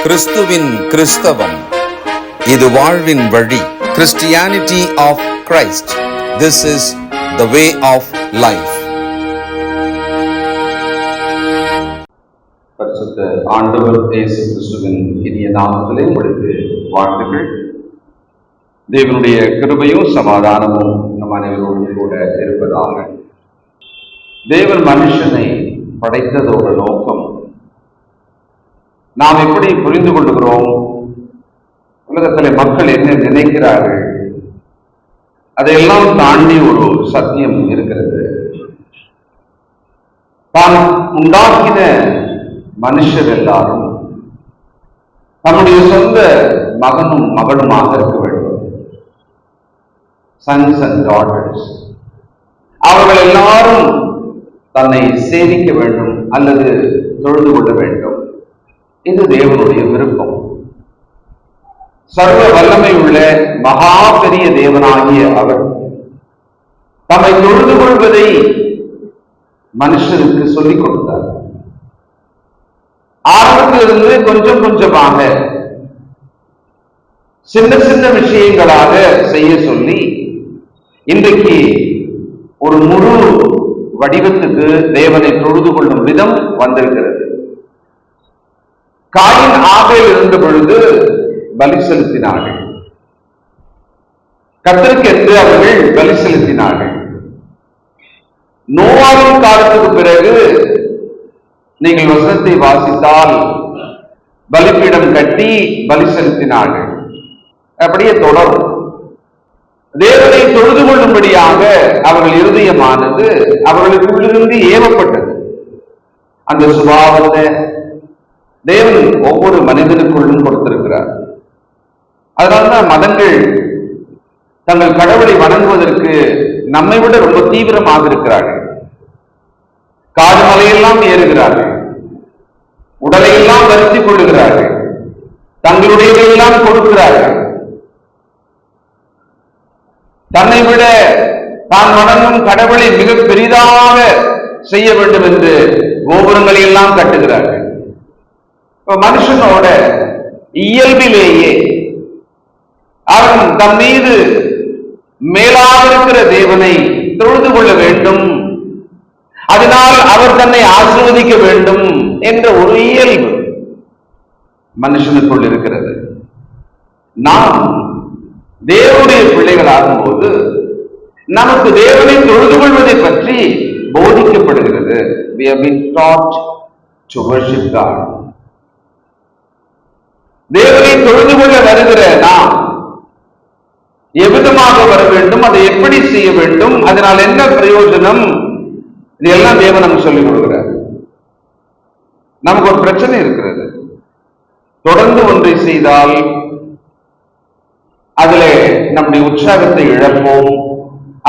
கிறிஸ்துவின் கிறிஸ்தவம், இது வாழ்வின் வழி. Christianity of Christ. This is the way of life. பரிசுத்த ஆண்டவர் இயேசு கிறிஸ்துவின் இனிய நாமத்திலே உங்களுக்கு வாழ்த்துக்கள். தேவனுடைய கிருபையும் சமாதானமும் நம் அனைவரோடும் கூட இருப்பதாக. தேவன் மனுஷனை படைத்ததோட நோக்கம் நாம் எப்படி புரிந்து கொள்கிறோம், உலகத்தில் மக்கள் என்ன நினைக்கிறார்கள், அதையெல்லாம் தாண்டி ஒரு சத்தியம் இருக்கிறது. தான் உண்டாக்கின மனுஷர் எல்லாரும் தன்னுடைய சொந்த மகனும் மகளுமாக இருக்க வேண்டும். Sons and daughters. அவர்கள் எல்லாரும் தன்னை சேவிக்க வேண்டும் அல்லது தொழுது கொள்ள வேண்டும். இது தேவனுடைய விருப்பம். சர்வ வல்லமை உள்ள மகா பெரிய தேவனாகிய அவர் தம்மை தொழுது கொள்வதை மனுஷருக்கு சொல்லிக் கொடுத்தார். ஆரம்பத்திலிருந்து கொஞ்சம் கொஞ்சமாக சின்ன சின்ன விஷயங்களாக செய்ய சொல்லி இன்றைக்கு ஒரு முழு வடிவத்துக்கு தேவனை தொழுது கொள்ளும் விதம் வந்திருக்கிறது. காயின் ஆபேல் இருந்த பொழுது பலி செலுத்தினார்கள். கர்த்தருக்கு அவர்கள் பலி செலுத்தினார்கள். நோவாவின் காலத்துக்கு பிறகு நீங்கள் வசனத்தை வாசித்தால் பலிபீடம் கட்டி பலி செலுத்தினார்கள். அப்படியே தொடரும். தேவனை தொழுது கொள்ளும்படியாக அவர்கள் இருதயமானது அவர்களுக்குள்ளிருந்து ஏவப்பட்டது. அந்த சுபாவத்தை தேவன் ஒவ்வொரு மனிதனுக்குள்ளும் கொடுத்திருக்கிறார். அதனால்தான் மதங்கள் தங்கள் கடவுளை வணங்குவதற்கு நம்மை விட ரொம்ப தீவிரமாக இருக்கிறார்கள். காடு மலையெல்லாம் ஏறுகிறார்கள், உடலையெல்லாம் வருத்திக் கொள்ளுகிறார்கள், தங்களுடையதையெல்லாம் கொடுக்கிறார்கள். தன்னை விட தான் வணங்கும் கடவுளை மிக பெரிதாக செய்ய வேண்டும் என்று கோபுரங்களை எல்லாம் கட்டுகிறார்கள். மனுஷனோட இயல்பிலேயே அவன் தன் மீது மேலாக இருக்கிற தேவனை தொழுது கொள்ள வேண்டும், அதனால் அவர் தன்னை ஆசீர்வதிக்க வேண்டும் என்ற ஒரு இயல்பு மனுஷனுக்குள் இருக்கிறது. நாம் தேவனுடைய பிள்ளைகள் ஆகும்போது நமக்கு தேவனை தொழுது கொள்வதை பற்றி போதிக்கப்படுகிறது. We have been taught to worship God. தேவனை தொழுது கொள்ள வருகிற நாம் எவ்விதமாக வர வேண்டும், அதை எப்படி செய்ய வேண்டும், அதனால் என்ன பிரயோஜனம், இதெல்லாம் தேவன் நமக்கு சொல்லிக் கொடுக்கிறார். நமக்கு ஒரு பிரச்சனை இருக்கிறது. தொடர்ந்து ஒன்றை செய்தால் அதில் நம்முடைய உற்சாகத்தை இழப்போம்,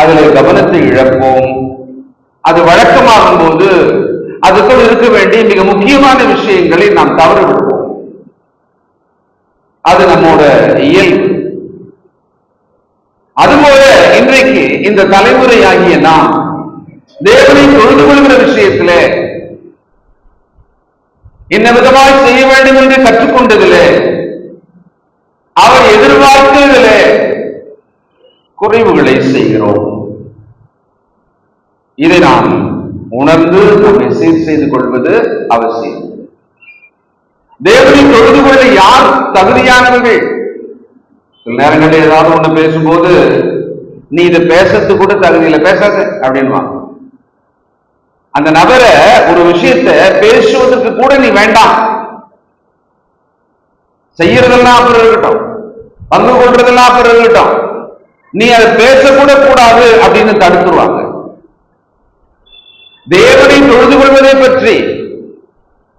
அதில் கவனத்தை இழப்போம். அது வழக்கமாகும் போது அதுக்குள் இருக்க வேண்டிய மிக முக்கியமான விஷயங்களை நாம் தவறு விடுவோம். அது நம்மோட இயல்பு. அதுபோல இன்றைக்கு இந்த தலைமுறை ஆகிய நாம் தேவனை தொழுது கொள்கிற விஷயத்திலே என்ன விதமாய் செய்ய வேண்டும் என்று கற்றுக்கொண்டதிலே அவர் எதிர்பார்த்ததிலே குறைவுகளை செய்கிறோம். இதை நாம் உணர்ந்து நம்மை சீர் செய்து கொள்வது அவசியம். தேவனை தொழுது கொள்ள யார் தகுதியானவர்கள்? சில நேரங்களில் ஏதாவது ஒண்ணு பேசும்போது நீ இதை பேசுறது கூட தகுதியில பேசாத அப்படின்னு அந்த நபரை ஒரு விஷயத்தை பேசுவதற்கு கூட நீ வேண்டாம், செய்யறதெல்லாம் அப்புறம் இருக்கட்டும், பங்கு கொள்றதெல்லாம் அப்புறம் இருக்கட்டும், நீ அதை பேசக்கூட கூடாது அப்படின்னு தடுத்துருவாங்க. தேவனை தொழுது கொள்வதை பற்றி,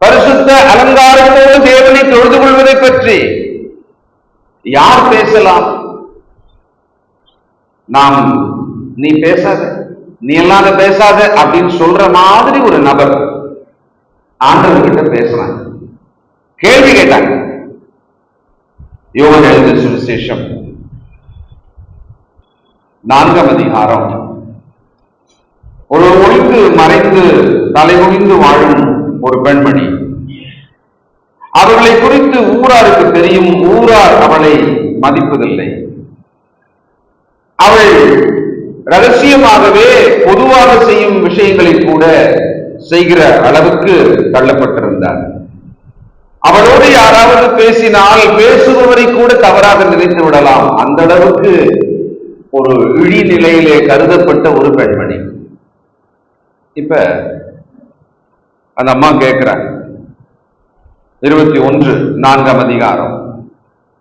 பரிசுத்த அலங்காரத்தோடு தேவனை தொழுது கொள்வதை பற்றி யார் பேசலாம்? நாம் நீ பேசாத, நீ எல்லாம் பேசாத அப்படின்னு சொல்ற மாதிரி ஒரு நபர் ஆண்டவர்கிட்ட பேசுறாங்க. கேள்வி கேட்டாங்க. யோவான் எழுதின சுவிசேஷம் 4ஆம் அதிகாரம். ஒரு ஒளிந்து மறைந்து தலைமுடிந்து வாழும் ஒரு பெண்மணி அவர்களை குறித்து ஊராருக்கு தெரியும், ஊரார் அவளை மதிப்பதில்லை. அவள் ரகசியமாகவே பொதுவாக செய்யும் விஷயங்களை கூட செய்கிற அளவுக்கு தள்ளப்பட்டிருந்தார். அவளோடு யாராவது பேசினால் பேசுபவரை கூட தவறாக நினைத்து விடலாம், அந்த அளவுக்கு ஒரு இழி நிலையிலே கருதப்பட்ட ஒரு பெண்மணி. இப்ப அந்த அம்மா கேட்கிறாங்க, 21:4 அதிகாரம்.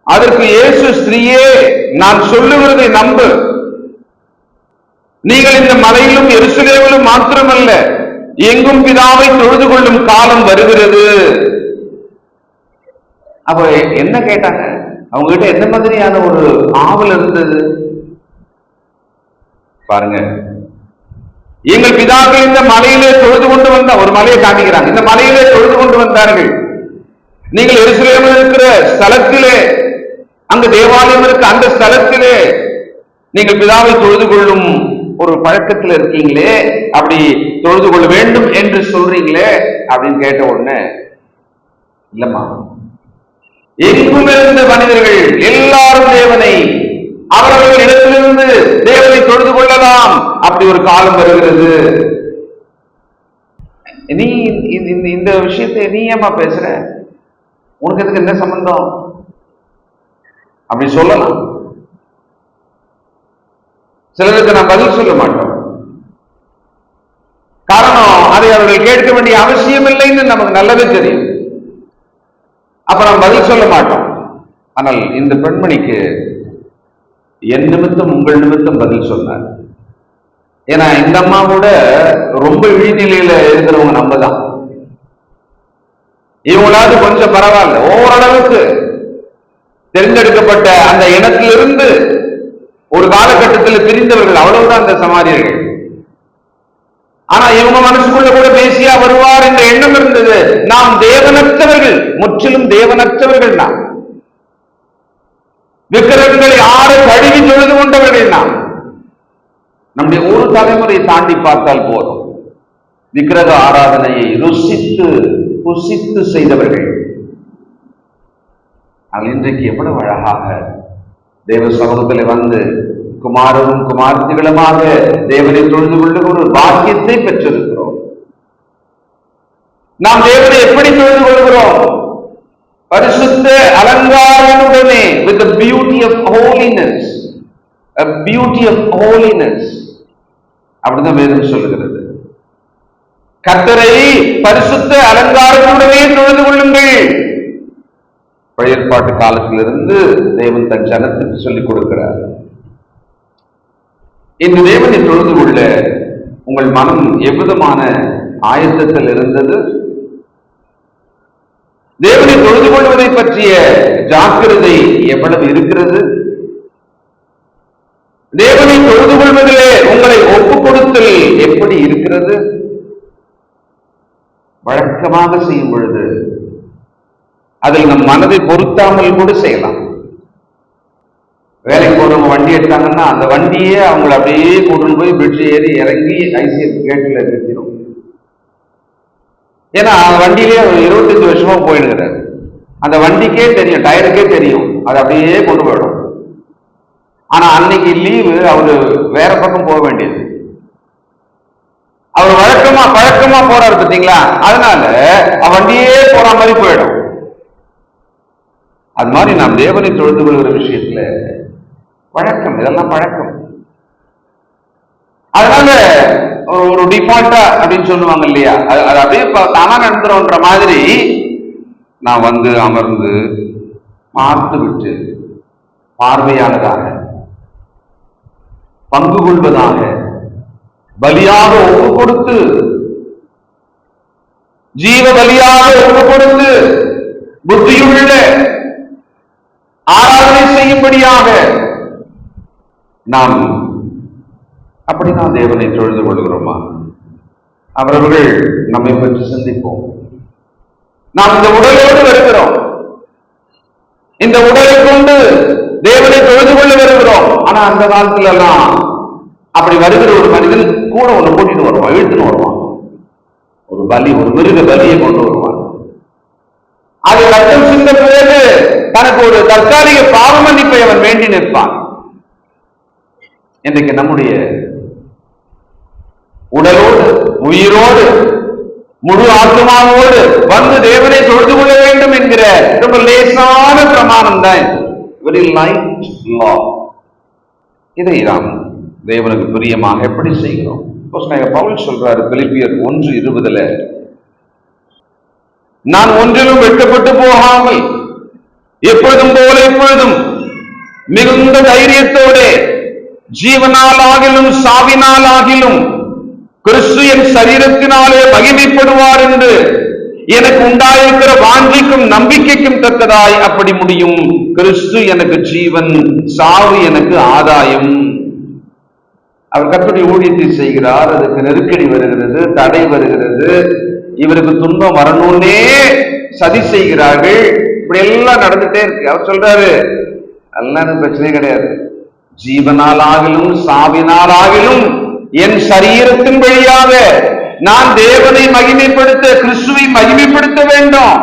அதற்கு இயேசு, ஸ்திரீயே, நான் சொல்லுகிறதை நம்பு. நீங்கள் இந்த மலையிலும் எருசலேமிலும் மாத்திரமல்ல, எங்கும் பிதாவை தொழுது கொள்ளும் காலம் வருகிறது. அப்ப என்ன கேட்டாங்க? அவங்க கிட்ட எந்த மாதிரியான ஒரு ஆவல் இருந்தது பாருங்க. எங்கள் பிதாக்கள் இந்த மலையிலே தொழுது கொண்டு வந்த, ஒரு மலையை காட்டுகிறாங்க, இந்த மலையிலே தொழுது கொண்டு வந்தார்கள். நீங்கள் எருசலேமில் இருக்கிற ஸ்தலத்திலே, அங்க தேவாலயம் இருக்கு, அந்த ஸ்தலத்திலே நீங்கள் பிதாவை தொழுது கொள்ளும் ஒரு பழக்கத்தில் இருக்கீங்களே, அப்படி தொழுது கொள்ள வேண்டும் என்று சொல்றீங்களே அப்படின்னு கேட்ட உடனே, இல்லம்மா, எங்கும் இருந்த மனிதர்கள் எல்லாரும் தேவனை அவர்கள் இடத்திலிருந்து தேவனை தொழுது கொள்ளலாம், அப்படி ஒரு காலம் வருகிறது. நீ இந்த விஷயத்தை நீ ஏமா பேசுற? உனக்கு எதுக்கு என்ன சம்பந்தம்? அப்படி சொல்லலாம். சிலருக்கு நான் பதில் சொல்ல மாட்டோம். காரணம், அதை அவர்கள் கேட்க வேண்டிய அவசியம் இல்லைன்னு நமக்கு நல்லாவே தெரியும். அப்ப நாம் பதில் சொல்ல மாட்டோம். ஆனால் இந்த பெண்மணிக்கு என் நிமித்தம் உங்கள் நிமித்தம் பதில் சொன்னார். ஏன்னா இந்த அம்மா கூட ரொம்ப இழிநிலையில இருக்கிறவங்க நம்ம தான். இவங்களாவது கொஞ்சம் பரவாயில்ல, ஓரளவுக்கு தேர்ந்தெடுக்கப்பட்ட அந்த இனத்திலிருந்து ஒரு காலகட்டத்தில் பிரிந்தவர்கள், அவ்வளவுதான் அந்த சமாரியர்கள். ஆனா இவங்க மனசுக்குள்ள கூட மேசியா வருவார் என்ற எண்ணம் இருந்தது. நாம் தேவனற்றவர்கள், முற்றிலும் தேவனற்றவர்கள். நாம் விக்கிரகங்களை ஆறு கழுவி தொழுது கொண்டவர்கள். நாம் நம்முடைய ஒரு தலைமுறை தாண்டி பார்த்தால் போதும், விக்கிரக ஆராதனையை ருசித்து புசித்து செய்தவர்கள். ஆனால் இன்றைக்கு எவ்வளவு அழகாக தேவ சமூகத்தில் வந்து குமாரரும் குமார்த்திகளுமாக தேவனை தொழுது கொள்ளும் ஒரு பாக்கியத்தை பெற்றிருக்கிறோம். நாம் தேவனை எப்படி தொழுது கொள்கிறோம்? பரிசுத்த அலங்காரனுடனே, with the beauty of holiness, a beauty of holiness. அப்படிதான் வேதம் சொல்லுகிறது. கர்த்தரை பரிசுத்த அலங்காரத்துடனே தொழுது கொள்ளுங்கள். பழைய ஏற்பாட்டு காலத்திலிருந்து தேவன் தன் ஜனத்துக்கு சொல்லிக் கொடுக்கிறார். இந்த தேவனை தொழுது கொள்ள உங்கள் மனம் எவ்விதமான ஆயத்தத்தில் இருந்தது? தேவனை தொழுது கொள்வதை பற்றிய ஜாக்கிரதை எவ்வளவு இருக்கிறது? தேவனை தொழுது கொள்வதிலே உங்களை ஒப்புக் கொடுத்தல் எப்படி இருக்கிறது? வழக்கமாக செய்யும் பொழுது அதில் நம் மனதை பொருத்தாமல் கூட செய்யலாம். வேலைக்கு போறவங்க வண்டி எடுத்தாங்கன்னா அந்த வண்டியே அவங்களை அப்படியே கொண்டு போய் பிரிட்ஜ் ஏறி இறங்கி ஐசிஎஃப் கேட்ல நிறுத்திடும். ஏன்னா அந்த வண்டியிலே 25 வருஷமா போயிடுகிறாரு. அந்த வண்டிக்கே தெரியும், டயருக்கே தெரியும், அது அப்படியே கொண்டு போயிடும். ஆனா அன்னைக்கு லீவு, அவரு வேற பக்கம் போக வேண்டியது. அவர் பழக்கமா போறாரு பார்த்தீங்களா, அதனால வண்டியே போற மாதிரி போயிடும். அது மாதிரி நாம் தேவனை தொழுது கொள்கிற விஷயத்துல பழக்கம், இதெல்லாம் பழக்கம். அதனால ஒரு டிஃபால்ட்டா அப்படின்னு சொல்லுவாங்க இல்லையா, அது அப்படியே தானா நடந்துரும்ன்ற மாதிரி நான் வந்து அமர்ந்து பார்த்து விட்டு பார்வையாளராக பங்கு கொள்வதாக பலியாக ஒப்பு கொடுத்து, ஜீவ பலியாக ஒப்பு கொடுத்து, புத்தியுள்ள ஆராதனை செய்யும்படியாக நாம் அப்படிதான் தேவனை தொழுது கொள்கிறோமா? அவர்கள் நம்மை பற்றி சிந்திப்போம். நாம் இந்த உடலோடு வருகிறோம், இந்த உடலை கொண்டு தேவனை தொழுது கொள்ள வருகிறோம். ஆனா அந்த காலத்துல எல்லாம் அப்படி வருகிற ஒரு மனிதன் கூட ஒண்ணு கூட்டிட்டு வருவான், இழுத்துன்னு வருவான். ஒரு பலி, ஒரு மிருக பலியை கொண்டு வருவான். அது ரத்தம் சிந்த பிறகு தனக்கு ஒரு தற்காலிக பாவ மன்னிப்பை அவன் வேண்டி நிற்பான். இன்றைக்கு நம்முடைய உடலோடு உயிரோடு முழு ஆத்மாவோடு வந்து தேவனை தொழுது கொள்ள வேண்டும் என்கிற ரொம்ப லேசான பிரமாணம் தான், வெரி லைட் லா. இதை நாம் தேவனுக்கு பிரியமாக எப்படி செய்கிறோம்? பவுல் சொல்றாரு பிலிப்பியர் 1:20, நான் ஒன்றிலும் வெட்கப்பட்டு போகாமல் எப்பொழுதும் போல இப்பொழுதும் மிகுந்த தைரியத்தோட ஜீவனால் ஆகிலும் சாவினால் ஆகிலும் கிறிஸ்து என் சரீரத்தினாலே மகிமைப்படுவார் என்று எனக்கு உண்டாயிருக்கிற வாஞ்சிக்கும் நம்பிக்கைக்கும் தக்கதாய் அப்படி முடியும். கிறிஸ்து எனக்கு ஜீவன், சாவு எனக்கு ஆதாயம். அவர் கர்த்தருடைய ஊழியத்தை செய்கிறார், அதுக்கு நெருக்கடி வருகிறது, தடை வருகிறது, இவருக்கு துன்பம் வரணும்னே சதி செய்கிறார்கள், இப்படி எல்லாம் நடந்துட்டே இருக்கு. அவர் சொல்றாரு அதெல்லாம் பிரச்சனை கிடையாது, ஜீவனால் ஆகிலும் சாவினால் ஆகிலும் என் சரீரத்தின் வழியாக நான் தேவனை மகிமைப்படுத்த, கிறிஸ்துவை மகிமைப்படுத்த வேண்டும்.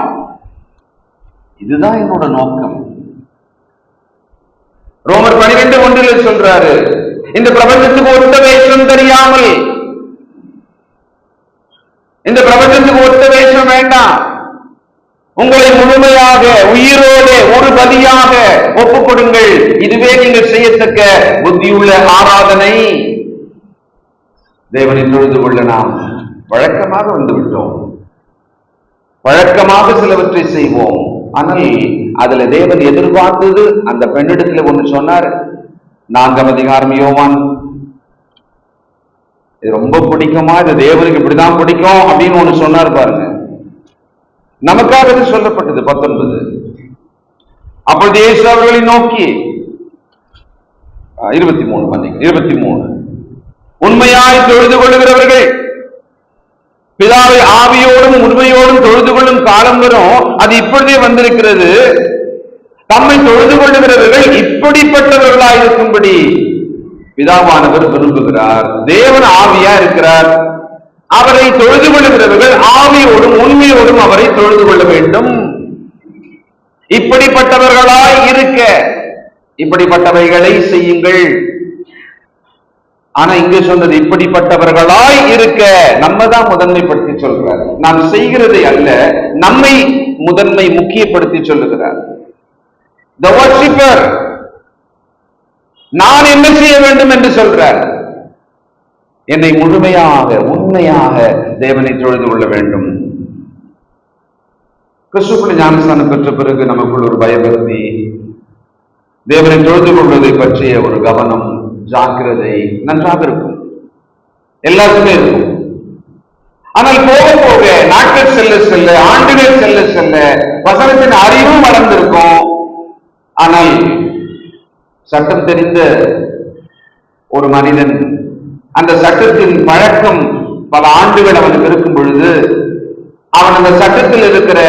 இதுதான் என்னோட நோக்கம். ரோமர் 12:1 சொல்றாரு, இந்த பிரபஞ்சத்துக்கு ஒத்த வேஷம் தெரியாமல், இந்த பிரபஞ்சத்துக்கு ஒத்த வேஷம் வேண்டாம், உங்களை முழுமையாக உயிரோடு ஒரு பலியாக ஒப்புக் கொடுங்கள், இதுவே நீங்கள் செய்யத்தக்க புத்தியுள்ள ஆராதனை. தேவனை தொழுது கொள்ள நாம் வழக்கமாக வந்துவிட்டோம், வழக்கமாக சிலவற்றை செய்வோம். ஆனால் அதுல தேவன் எதிர்பார்த்தது, அந்த பெண்ணிடத்துல ஒண்ணு சொன்னார், 4ஆம் அதிகாரம் யோவான், இது ரொம்ப பிடிக்குமா, இது தேவனுக்கு இப்படிதான் பிடிக்கும் அப்படின்னு ஒண்ணு சொன்னார் பாருங்க. நமக்காக இது சொல்லப்பட்டது 19. அப்பொழுது இயேசு அவர்களை நோக்கி 23 உண்மையாய் தொழுது கொள்ளுகிறவர்கள் பிதாவை ஆவியோடும் உண்மையோடும் தொழுது கொள்ளும் காலம் வரும், அது இப்பொழுதே வந்திருக்கிறது. தம்மை தொழுது கொள்ளுகிறவர்கள் இப்படிப்பட்டவர்களாய் இருக்கும்படி பிதாவானவர் விரும்புகிறார். தேவன் ஆவியா இருக்கிறார், அவரை தொழுது கொள்ளுகிறவர்கள் ஆவியோடும் உண்மையோடும் அவரை தொழுது கொள்ள வேண்டும். இப்படிப்பட்டவர்களாய் இருக்க இப்படிப்பட்டவைகளை செய்யுங்கள். ஆனா இங்க சொன்னது இப்படிப்பட்டவர்களாய் இருக்க, நம்ம தான் முதன்மைப்படுத்தி சொல்றார். நாம் செய்கிறதை அல்ல, நம்மை முதன்மை முக்கியப்படுத்தி சொல்லுகிறார். The worshipper, நான் என்ன செய்ய வேண்டும் என்று சொல்றார், என்னை முழுமையாக உண்மையாக தேவனை தொழுது கொள்ள வேண்டும். கிறிஸ்துவுக்குள் ஞானஸ்நானம் பெற்ற பிறகு நமக்குள் ஒரு பயபக்தி, தேவனை தொழுது கொள்வதை பற்றிய ஒரு கவனம், ஜாக்கிரதை நன்றாக இருக்கும், எல்லாருக்குமே இருக்கும். ஆனால் போக போக நாட்கள் செல்ல செல்ல, ஆண்டுகள் செல்ல செல்ல வசனத்தின் அறிவும் வளர்ந்திருக்கும். ஆனால் சட்டம் தெரிந்த ஒரு மனிதன், அந்த சட்டத்தின் பழக்கம் பல ஆண்டுகள் அவனுக்கு இருக்கும் பொழுது, அவன் அந்த சட்டத்தில் இருக்கிற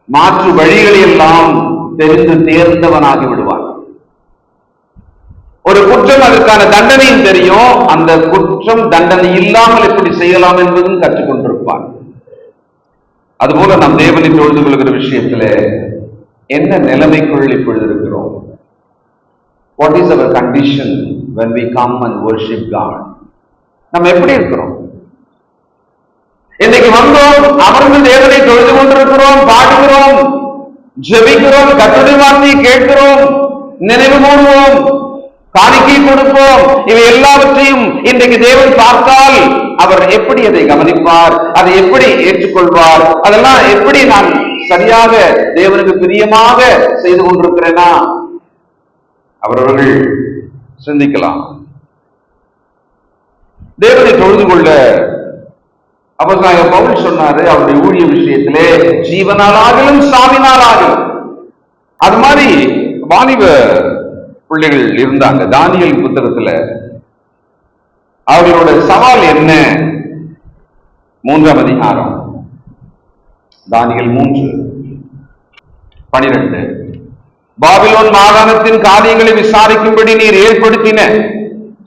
மாற்று வழிகளை எல்லாம் தெரிந்து தேர்ந்தவனாகி விடுவான். ஒரு குற்றம், அதற்கான தண்டனையும் தெரியும், அந்த குற்றம் தண்டனை இல்லாமல் எப்படி செய்யலாம் என்பதும் கற்றுக்கொண்டிருப்பான். அதுபோல நாம் தேவனை தொழுது கொள்கிற விஷயத்துல என்ன நிலைமைக்குள் இப்பொழுது இருக்கிறோம்? What is our condition when we come and worship God? நம்ம எப்படி இருக்கிறோம்? இன்னைக்கு வந்தோம், அமர்ந்து தேவனை தொழுது கொண்டிருக்கிறோம், பாடுகிறோம், ஜெபிக்கிறோம், கர்த்தருடைய வார்த்தையை கேட்கிறோம், நினைவு கூறுவோம், காணிக்கை கொடுப்போம். இவை எல்லாவற்றையும் இன்றைக்கு தேவன் பார்த்தால் அவர் எப்படி அதை கவனிப்பார், அதை எப்படி ஏற்றுக்கொள்வார், அதெல்லாம் எப்படி நான் சரியாக தேவனுக்கு பிரியமாக செய்து கொண்டிருக்கிறேனா அவர்கள் சிந்திக்கலாம். தேவனை தொழுது கொள்ள அப்போஸ்தலனாகிய பவுல் சொன்னாரு, அவருடைய ஊழிய விஷயத்திலே ஜீவனாலாகிலும் சாவினாலாகிலும். அது மாதிரி வாலிப பிள்ளைகள் இருந்தாங்க. தானியேல் புத்தகத்துல அவர்களோட சவால் என்ன? 3ஆம் அதிகாரம், தானியேல் 3:12. பாபிலோன் மாகாணத்தின் காரியங்களை விசாரிக்கும்படி நீர் ஏற்படுத்தின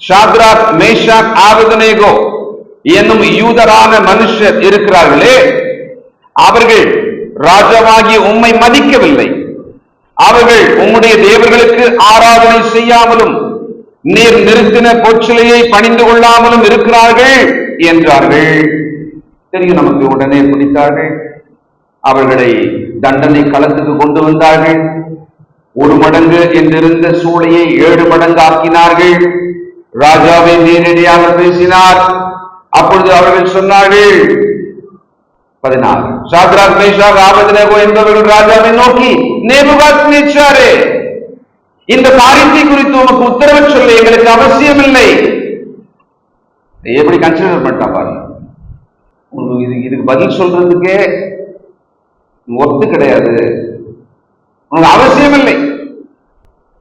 ஷாத்ராக், மேஷாக், ஆபேத்நேகோ என்னும் யூதரான மனுஷர் இருக்கிறார்களே, அவர்கள் ராஜாவாகிய உம்மை மதிக்கவில்லை. அவர்கள் உம்முடைய தேவர்களுக்கு ஆராதனை செய்யாமலும் நீர் நிறுத்தின பொற்சிலையை பணிந்து கொள்ளாமலும் இருக்கிறார்கள் என்றார்கள். தெரியும் நமக்கு. உடனே பிடித்தார்கள், அவர்களை தண்டனை களத்துக்கு கொண்டு வந்தார்கள். 1 மடங்கு என்றிருந்த சூளையை 7 மடங்கு ஆக்கினார்கள். ராஜாவை நேரடியாக பேசினார். அப்பொழுது அவர்கள் சொன்னார்கள், 14, சாத்ராக், மேஷாக், ஆபேத்நேகோ என்பவர்கள் ராஜாவை நோக்கி, நேபுகாத்நேச்சாரே, இந்த காரியத்தை குறித்து உமக்கு உத்தரவு சொல்ல எங்களுக்கு அவசியம் இல்லை. எப்படி கன்சிடர் பண்ணிட்டா பாருங்க. இதுக்கு பதில் சொல்றதுக்கே ஒத்து கிடையாது, உனக்கு அவசியம் இல்லை.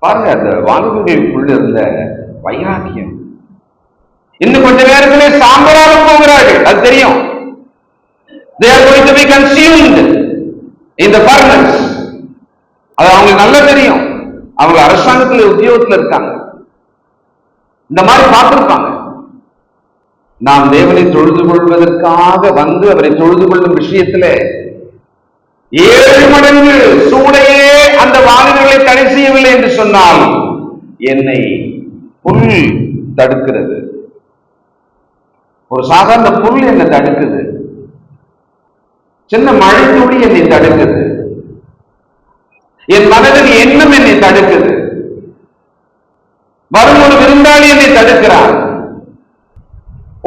பாருங்க, அந்த வாலிபர்களுக்குள்ள இருந்த வைராக்கியம். இன்னும் கொஞ்ச நேரத்திலே சாம்பலாக போகிறார்கள், அது தெரியும். They are going to be consumed in the furnace. அது அவங்களுக்கு நல்லா தெரியும். அவங்க அரசாங்கத்தில் உத்தியோகத்தில் இருக்காங்க, இந்த மாதிரி பார்த்திருப்பாங்க. நாம் தேவனை தொழுது கொள்வதற்காக வந்து அவரை தொழுது கொள்ளும் விஷயத்துல 7 மடங்கு சூளையே அந்த வாலிபர்களை தடை செய்யவில்லை என்று சொன்னால், என்னை புல் தடுக்கிறது. ஒரு சாதாரண புல் என்னை தடுக்குது, சின்ன மழை துளி என்னை தடுக்குது, என் மனதின் எண்ணம் என்னை தடுக்குது, வரும் ஒரு விருந்தாளி என்னை தடுக்கிறார்,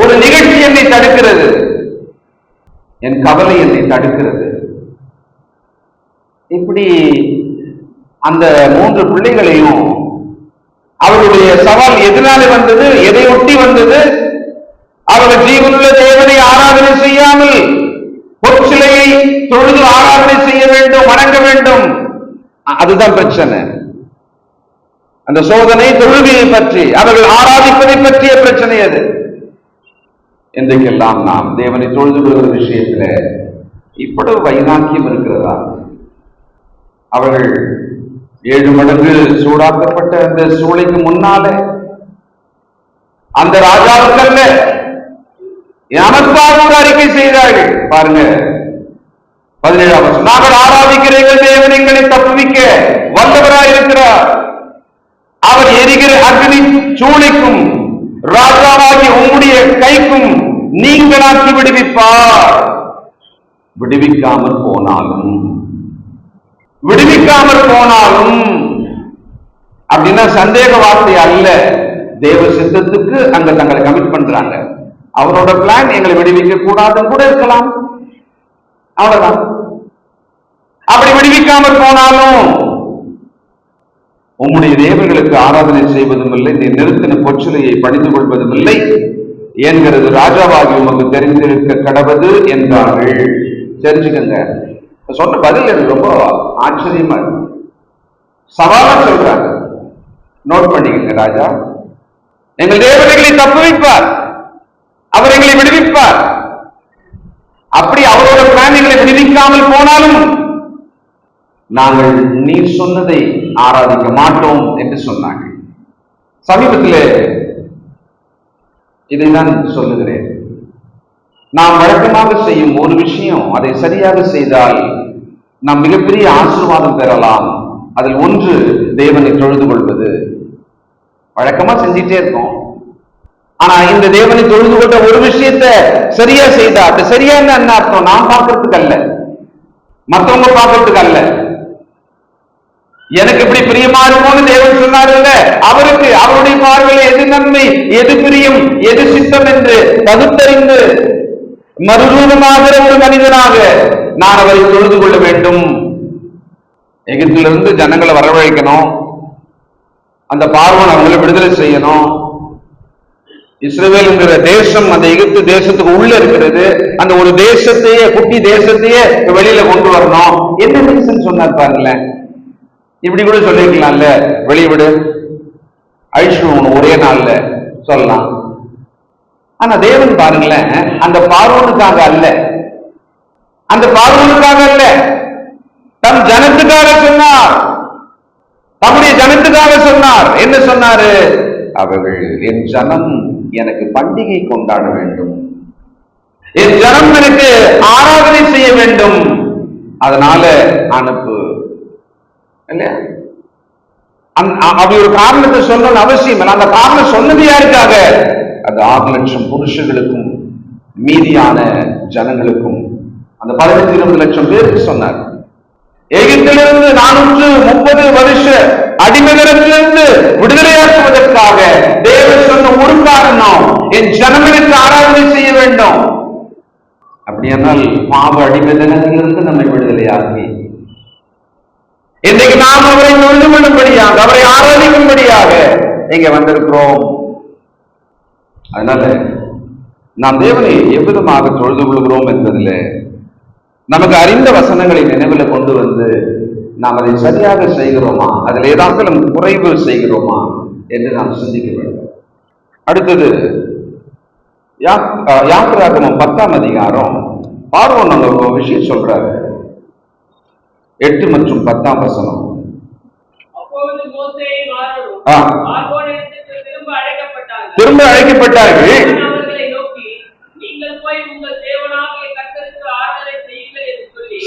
ஒரு நிகழ்ச்சி என்னை தடுக்கிறது, என் கவலை என்னை தடுக்கிறது. இப்படி அந்த 3 பிள்ளைகளையும் அவருடைய சவால் எதனால வந்தது, எதை ஒட்டி வந்தது? அவர்கள் ஜீவனுள்ள தேவனை ஆராதனை செய்யாமல் பொற்சிலையை தொழுது ஆராதனை செய்ய வேண்டும், வணங்க வேண்டும். அதுதான் பிரச்சனை. அந்த சோதனை தொழுகையை பற்றி, அவர்கள் ஆராதிப்பதை பற்றிய பிரச்சனை அது. இன்றைக்கெல்லாம் நாம் தேவனை தொழுது கொள்கிற விஷயத்துல இவ்வளவு வைராக்கியம் இருக்கிறதா? அவர்கள் 7 மடங்கு சூடாக்கப்பட்ட அந்த சூளைக்கு முன்னால அந்த ராஜாவுக்கல்ல நமக்காக ஒரு அறிக்கை செய்தார்கள். பாருங்க, 17, நாங்கள் ஆராதிக்கிற எங்கள் தேவன் எங்களை தப்புவிக்க வல்லவராயிருக்கிறார். அவர் எரிகிற அக்னி சூளைக்கும் ராஜாவாகிய உம்முடைய கைக்கும் நீங்களாக்கி விடுவிப்பார். விடுவிக்காமல் போனாலும் அப்படின்னா சந்தேக வார்த்தை அல்ல. தேவ சித்தத்துக்கு அங்க தங்களை கமிட் பண்றாங்க. அவரோட பிளான் எங்களை விடுவிக்க கூடாதுன்னு கூட இருக்கலாம், அவ்வளவுதான். அப்படி விடுவிக்காமல் போனாலும் உம்முடைய தேவர்களுக்கு ஆராதனை செய்வதும் இல்லை, நீ நிறுத்தின பொற்சிலையை பணிந்து கொள்வதும் இல்லை என்கிறது ராஜாவாகி உமக்கு தெரிந்திருக்க கடவது என்றார்கள். தெரிஞ்சுக்கங்க, சொன்ன பதில் எனக்கு ரொம்ப ஆச்சரியமா இருக்கு. சவாலா சொல்றாங்க, நோட் பண்ணிக்கங்க. ராஜா எங்கள் தேவர்களை தப்புவிப்பார், அவர் எங்களை விடுவிப்பார். அப்படி அவரோட பிளான் எங்களை விடுவிக்காமல் போனாலும் நாங்கள் நீர் சொன்னதை ஆராதிக்க மாட்டோம் என்று சொன்னாங்க. சமீபத்தில் இதைதான் சொல்லுகிறேன். நாம் வழக்கமாக செய்யும் ஒரு விஷயம், அதை சரியாக செய்தால் நாம் மிகப்பெரிய ஆசீர்வாதம் பெறலாம். அதில் ஒன்று தேவனை தொழுது கொள்வது. வழக்கமா செஞ்சிட்டே இருக்கோம். ஆனா இந்த தேவனை தொழுது கொண்ட ஒரு விஷயத்தை சரியா செய்தா, அது சரியா என்ன அர்த்தம்? நான் பார்க்கறதுக்கு அல்ல, மற்றவங்க பார்க்கறதுக்கு அல்ல. எனக்கு இப்படி பிரியமா இருக்கும்னு தேவன் சொன்னார் இல்ல, அவருக்கு அவருடைய பார்வையில் எது நன்மை, எது பிரியம், எது சித்தம் என்று பகுத்தறிந்து மறுரூபமாகிற ஒரு மனிதனாக நான் அவரை தொழுது கொள்ள வேண்டும். எகிப்திலிருந்து ஜனங்களை வரவழைக்கணும், அந்த பார்வோன் அவங்களை விடுதலை செய்யணும். இஸ்ரவேல் என்கிற தேசம் அந்த எகிப்து தேசத்துக்கு உள்ள இருக்கிறது. அந்த ஒரு தேசத்தையே, குட்டி தேசத்தையே வெளியில கொண்டு வரணும். என்ன ரீசன் சொன்னார் பாருங்களேன். இப்படி கூட சொல்லிருக்கலாம்ல, வெளிவிடு அழிச்சு ஒரே நாள்ல சொல்லலாம். ஆனா தேவன் பாருங்களேன், அந்த பார்வோனுக்காக அல்ல, தம் ஜனத்துக்காக சொன்னார், தம்முடைய ஜனத்துக்காக சொன்னார். என்ன சொன்னாரு? அவர்கள் என் ஜனம் எனக்கு பண்டிகை கொண்டாட வேண்டும், என் ஜனம் எனக்கு ஆராதனை செய்ய வேண்டும். அதனால அனுப்பு இல்லையா? அப்படி ஒரு காரணத்தை சொல்லணும்னு அவசியம் இல்லை. அந்த காரணம் சொன்னது யாருக்காக? அது 6 லட்சம் புருஷர்களுக்கும் மீதியான ஜனங்களுக்கும், அந்த 18-20 லட்சம் பேருக்கு சொன்னார். எகிப்திலிருந்து 430 வருஷ அடிமைகளிலிருந்து விடுதலையாக்குவதற்காக தேவன் சொன்ன ஒரு காரணம், என் ஜனங்களுக்கு ஆராதனை செய்ய வேண்டும். அப்படியானால் பாவ அடிமைதனத்திலிருந்து நம்மை விடுதலையாக்கி இன்றைக்கு நாம் அவரை தொழுது கொள்ளும்படியாக, அவரை ஆராதிக்கும்படியாக இங்க வந்திருக்கிறோம். அதனால நாம் தேவனை எவ்விதமாக தொழுது கொள்கிறோம் என்பதில் நமக்கு அறிந்த வசனங்களை நினைவில் கொண்டு வந்து நாம் அதை சரியாக செய்கிறோமா, அதில் ஏதாவது நம்ம குறைவு செய்கிறோமா என்று நாம் சிந்திக்க வேண்டும். அடுத்தது யாத்திராகமம் 10ஆம் அதிகாரம் பார்வோன் அந்த ஒரு விஷயம் சொல்றாரு. 8 மற்றும் 10ஆம் வசனம். திரும்ப அழைக்கப்பட்டார்கள்.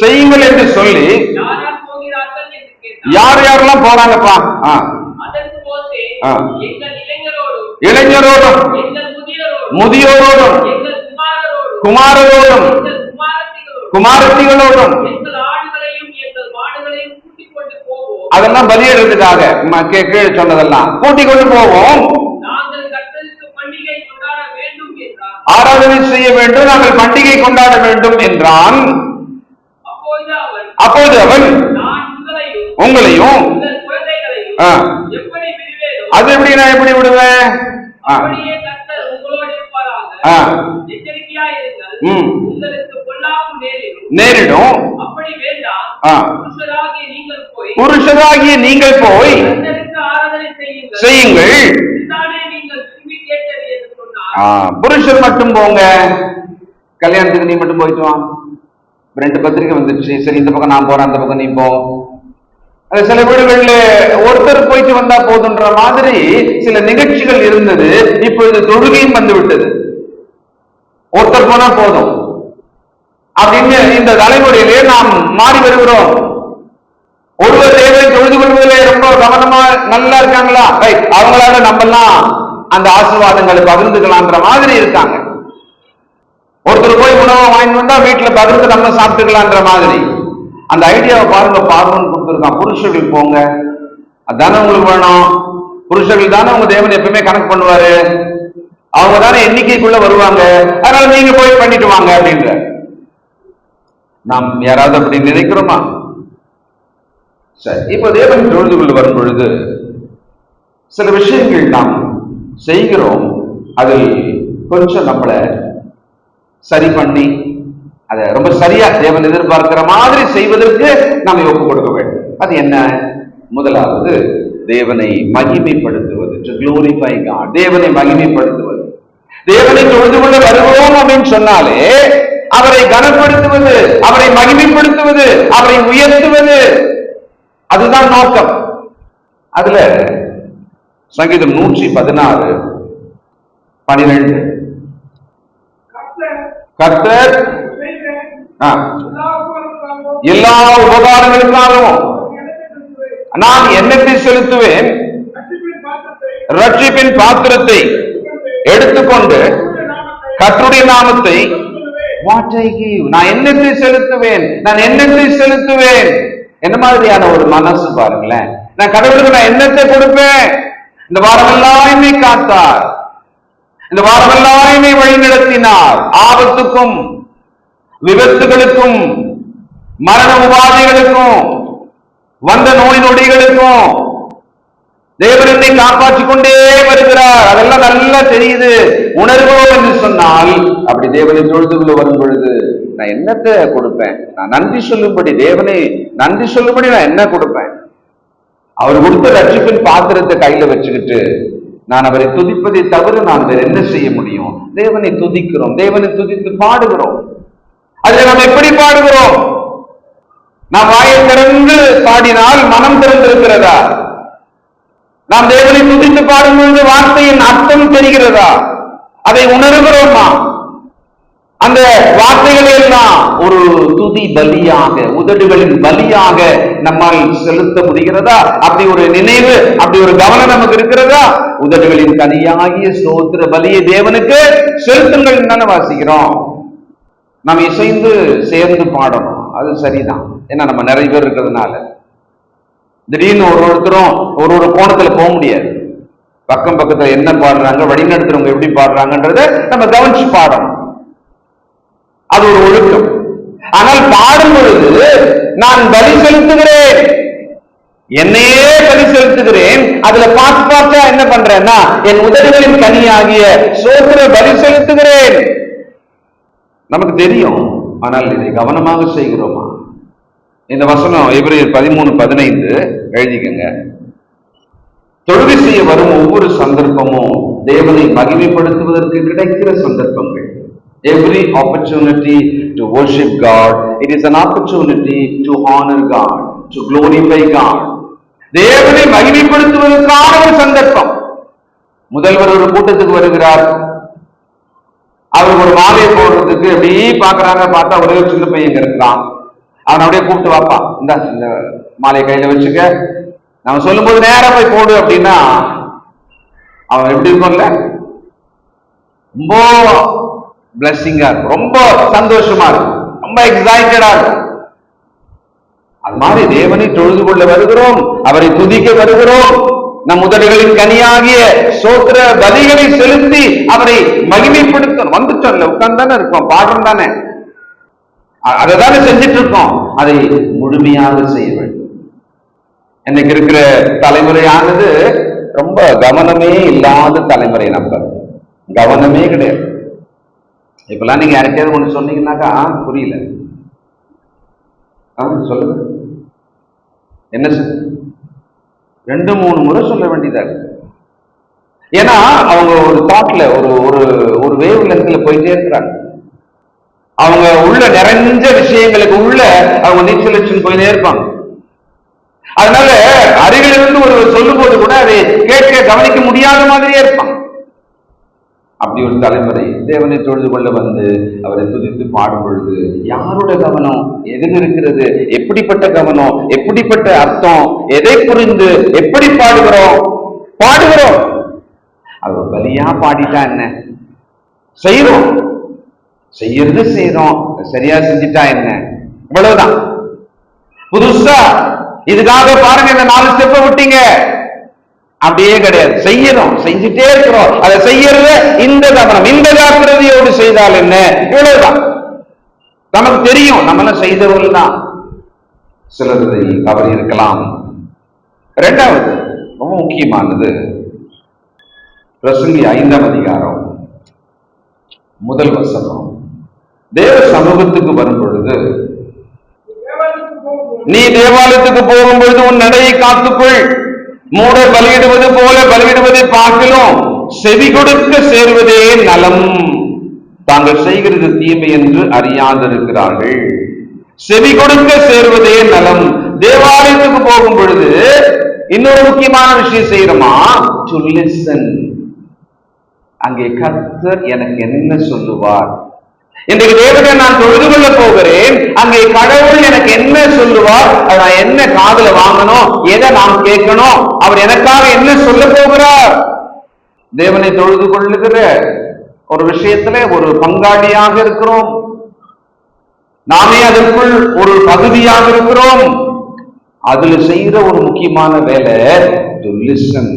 செய்யுங்கள் என்று சொல்லி யார் யாரெல்லாம் போறாங்கப்பா? இளைஞரோடும் முதியோரோடும் குமாரரோடும் குமாரத்திகளோடும் அதெல்லாம் பலியிடுறதுக்காக கீழே சொன்னதெல்லாம் கூட்டிக் கொண்டு போவோம். ஆராதனை செய்ய வேண்டும், நாங்கள் பண்டிகை கொண்டாட வேண்டும் என்றான். அப்போது அவன் உங்களையும் அது எப்படி நான் எப்படி விடுவேன்? நேரிடும். புருஷராகிய நீங்கள் போய் செய்யுங்கள். புருஷர் மட்டும் போங்க, கல்யாணத்துக்கு நீ மட்டும் போயிட்டு வா. 2 பத்திரிக்கை வந்துருச்சு, சரி இந்த பக்கம் நான் போறேன், அந்த பக்கம் நீ போ. அது சில வீடுகள்ல ஒருத்தர் போயிட்டு வந்தா போதுன்ற மாதிரி சில நிகழ்ச்சிகள் இருந்தது. இப்பொழுது தொழுகையும் வந்து விட்டது, ஒருத்தர் போனா போதும் அப்படின்னு இந்த தலைமுறையிலே நாம் மாறி வருகிறோம். ஒருவர் தேவனை தொழுது கொள்வதிலே ரொம்ப கவனமா நல்லா இருக்காங்களா, அவங்களால நம்மெல்லாம் அந்த ஆசீர்வாதங்களை பகிர்ந்துக்கலான்ற மாதிரி இருக்காங்க. ஒருத்தர் போய் உணவை வாங்கி வந்தா வீட்டுல பகிர்ந்து நம்ம சாப்பிட்டுக்கலான்ற மாதிரி அந்த ஐடியாவை பாருங்க. பார்வன் கொடுத்துருக்கான், புருஷர்கள் போங்க, அதானே உங்களுக்கு வேணும். புருஷர்கள் தானே உங்க தேவன் எப்பவுமே கணக்கு பண்ணுவாரு, அவங்க தானே எண்ணிக்கைக்குள்ள வருவாங்க, அதனால நீங்க போய் பண்ணிட்டு வாங்க அப்படின்ற. நாம் யாராவது அப்படி நினைக்கிறோமா? சரி, இப்ப தேவன் தொழுது கொண்டு வரும் பொழுது சில விஷயங்கள் நாம் செய்கிறோம், அதில் கொஞ்சம் நம்மளை சரி பண்ணி அதை ரொம்ப சரியா தேவன் எதிர்பார்க்கிற மாதிரி செய்வதற்கு நாம் ஒப்புக் கொடுக்க வேண்டும். அது என்ன? முதலாவது தேவனை மகிமைப்படுத்துவது, to glorify God. தேவனை மகிமைப்படுத்துவது. தேவனை தொழுது கொள்ள வருகிறோம் அப்படின்னு சொன்னாலே அவரை கனப்படுத்துவது, அவரை மகிமைப்படுத்துவது, அவரை உயர்த்துவது, அதுதான் நோக்கம். அதுல சங்கீதம் 116:12 கர்த்தர் எல்லா உபகாரங்களுக்காகவும் நான் எண்ணத்தை செலுத்துவேன், ரட்சிப்பின் பாத்திரத்தை எடுத்துக்கொண்டு கர்த்தருடைய நாமத்தை நான் எண்ணத்தை செலுத்துவேன், நான் எண்ணத்தை செலுத்துவேன். என்ன மாதிரியான ஒரு மனசு பாருங்களேன். நான் கடவுளுக்கு நான் எண்ணத்தை கொடுப்பேன். இந்த வாரமெல்லாம் என்னை காத்தார், இந்த வாரமெல்லாம் என்னை வழி நடத்தினார். ஆபத்துக்கும் விபத்துகளுக்கும் மரண உபாதைகளுக்கும் வந்த நோய் நொடிகளுக்கும் தேவன் என்னை காப்பாற்றிக் கொண்டே வருகிறார். அதெல்லாம் நல்லா தெரியுது, உணர்வோம் என்று சொன்னால் அப்படி தேவனை தொழுது கொள்ள வரும் பொழுது நான் என்னத்தை கொடுப்பேன்? நான் நன்றி சொல்லும்படி, தேவனை நன்றி சொல்லும்படி நான் என்ன கொடுப்பேன்? அவர் கொடுத்த ரட்சிப்பின் பாத்திரத்தை கையில வச்சுக்கிட்டு நான் அவரை துதிப்பதை தவிர நான் வேற என்ன செய்ய முடியும்? தேவனை துதிக்கிறோம், தேவனை துதித்து பாடுகிறோம். அதுல நாம் எப்படி பாடுகிறோம்? நாம் வாயை திறந்து பாடினால் மனம் திறந்திருக்கிறதா? நாம் தேவனை துதித்து பாடும்பொழுது வார்த்தையின் அர்த்தம் தெரிகிறதா? அதை உணர்கிறோமா? அந்த வார்த்தைகளை எல்லாம் ஒரு துதி பலியாக, உதடுகளின் பலியாக நம்மால் செலுத்த முடிகிறதா? அப்படி ஒரு நினைவு, அப்படி ஒரு கவனம் நமக்கு இருக்கிறதா? உதடுகளின் கனியாகிய ஸ்தோத்திர பலியை தேவனுக்கு செலுத்துங்கள் தானே வாசிக்கிறோம். நாம் இசைந்து சேர்ந்து பாடணும், அது சரிதான். ஏன்னா நம்ம நிறைய பேர் இருக்கிறதுனால திடீர்னு ஒருத்தரும் ஒரு கோணத்துல போக முடியாது. பக்கம் பக்கத்துல என்ன பாடுறாங்க, வழிநடத்துறவங்க எப்படி பாடுறாங்கன்றத நம்ம கவனிச்சு பாடணும். அது ஒரு ஒழுக்கம். ஆனால் பாடும் பொழுது நான் பலி செலுத்துகிறேன், என்னையே பலி செலுத்துகிறேன். அதுல பார்த்தா என்ன பண்றேன்னா, என் உதடுகளின் கனியாகிய ஸ்தோத்திர பலி செலுத்துகிறேன். நமக்கு தெரியும், ஆனால் இதை கவனமாக செய்கிறோமா? இந்த வசனம் எபிரேயர் 13:15 எழுதிக்கங்க. தொழுகை செய்ய வரும் ஒவ்வொரு சந்தர்ப்பமும் தேவனை மகிமைப்படுத்துவதற்கு கிடைக்கிற சந்தர்ப்பங்கள். Every opportunity to worship God, it is an opportunity to honor God, to glorify God. தேவனை மகிமைப்படுத்துவதற்கான ஒரு சந்தர்ப்பம். முதல்வர் ஒரு கூட்டத்துக்கு வருகிறார். அவருக்கு ஒரு மாலையை போடுறதுக்கு எப்படி பாக்குறாங்க, பார்த்தா ஒரே ஒரு சின்ன பையன் இருக்கான். அவன் அப்படியே கூப்பிட்டு வாப்பா, இந்த மாலையை கையில வச்சுக்க, நம்ம சொல்லும் போது நேரம் போய் போடு அப்படின்னா அவன் எப்படி இருக்கும்ல, ரொம்ப பிளஸிங்கா இருக்கும், ரொம்ப சந்தோஷமா இருக்கும், ரொம்ப எக்ஸைட்டடா இருக்கும். அது மாதிரி தேவனை தொழுது கொள்ள வருகிறோம், அவரை துதிக்க வருகிறோம். நம் உதடுகளின் கனியாகிய ஸ்தோத்திர பலிகளை செலுத்தி அவரை மகிமைப்படுத்தணும். வந்துட்டோம்ல, உட்கார்ந்து தானே இருக்கோம், பாடுறோம் தானே, அதை தானே செஞ்சிட்டு இருக்கோம். அதை முழுமையாக செய்ய வேண்டும். இன்னைக்கு இருக்கிற தலைமுறையானது ரொம்ப கவனமே இல்லாத தலைமுறை. நம்ம கவனமே கிடையாது. இப்பெல்லாம் நீங்க யாருக்கையாவது ஒண்ணு சொன்னீங்கன்னாக்கா புரியல, சொல்லுங்க என்ன சார், 2-3 முறை சொல்ல வேண்டியதா இருக்கு. ஏன்னா அவங்க ஒரு தாட்ல ஒரு வேவ் லென்த்ல போயிட்டே இருக்கிறாங்க. அவங்க உள்ள நிறைஞ்ச விஷயங்களுக்கு உள்ள அவங்க நீச்சல் அடிச்சு போயிட்டே இருப்பாங்க. அதனால அருகிலிருந்து ஒரு சொல்லும் போது கூட அதை கேட்க கவனிக்க முடியாத மாதிரியே இருப்பாங்க. அப்படி ஒரு தலைமுறை தேவனை தொழுது கொள்ள வந்து அவரை துதித்து பாடும் பொழுது யாருடைய கவனம் எதில் இருக்கிறது, எப்படிப்பட்ட கவனம், எப்படிப்பட்ட அர்த்தம், எதை புரிந்து எப்படி பாடுகிறோம். அது பலியா பாடிட்டா என்ன, செய்யறோம், செய்யறது செய்யறோம், சரியா செஞ்சுட்டா என்ன, இவ்வளவுதான். புதுசா இதுக்காக பாருங்க இந்த 4 ஸ்டெப்பை விட்டீங்க, அப்படியே கிடையாது. செய்யணும், செஞ்சுட்டே இருக்கிறோம். அதை செய்யறது இந்த கவனம், இந்த ஜாக்கிரதையோடு செய்தால் என்ன, இவ்வளவுதான். நமக்கு தெரியும், நம்ம செய்தவர்கள் தான். சிலதை தவறி இருக்கலாம். 2வது ரொம்ப முக்கியமானது, பிரசங்கி 5ஆம் அதிகாரம் 1 வசனம். தேவ சமூகத்துக்கு வரும் பொழுது, நீ தேவாலயத்துக்கு போகும் பொழுது உன் நடையை காத்துக்கொள். மூடர் பலியிடுவது போல பலியிடுவதை பார்க்கிலும் செவி கொடுக்க சேர்வதே நலம். தாங்கள் செய்கிறது தீமை என்று அறியாதிருக்கிறார்கள். செவி கொடுக்க சேர்வதே நலம். தேவாலயத்துக்கு போகும் பொழுது இன்னொரு முக்கியமான விஷயம் செய்யறோமா, டு லிசன். அங்கே கர்த்தர் எனக்கு என்ன சொல்லுவார், இன்றைக்கு தேவனை நான் தொழுது கொள்ள போகிறேன், அங்கே கடவுள் எனக்கு என்ன சொல்லுவார், நான் என்ன காதுல வாங்கணும், எதை நாம் கேட்கணும், அவர் எனக்காக என்ன சொல்ல போகிறார். தேவனை தொழுது கொள்ளுகிற ஒரு விஷயத்துல ஒரு பங்காளியாக இருக்கிறோம், நாமே அதற்குள் ஒரு பகுதியாக இருக்கிறோம். அதுல செய்யற ஒரு முக்கியமான வேலை டு லிசன்,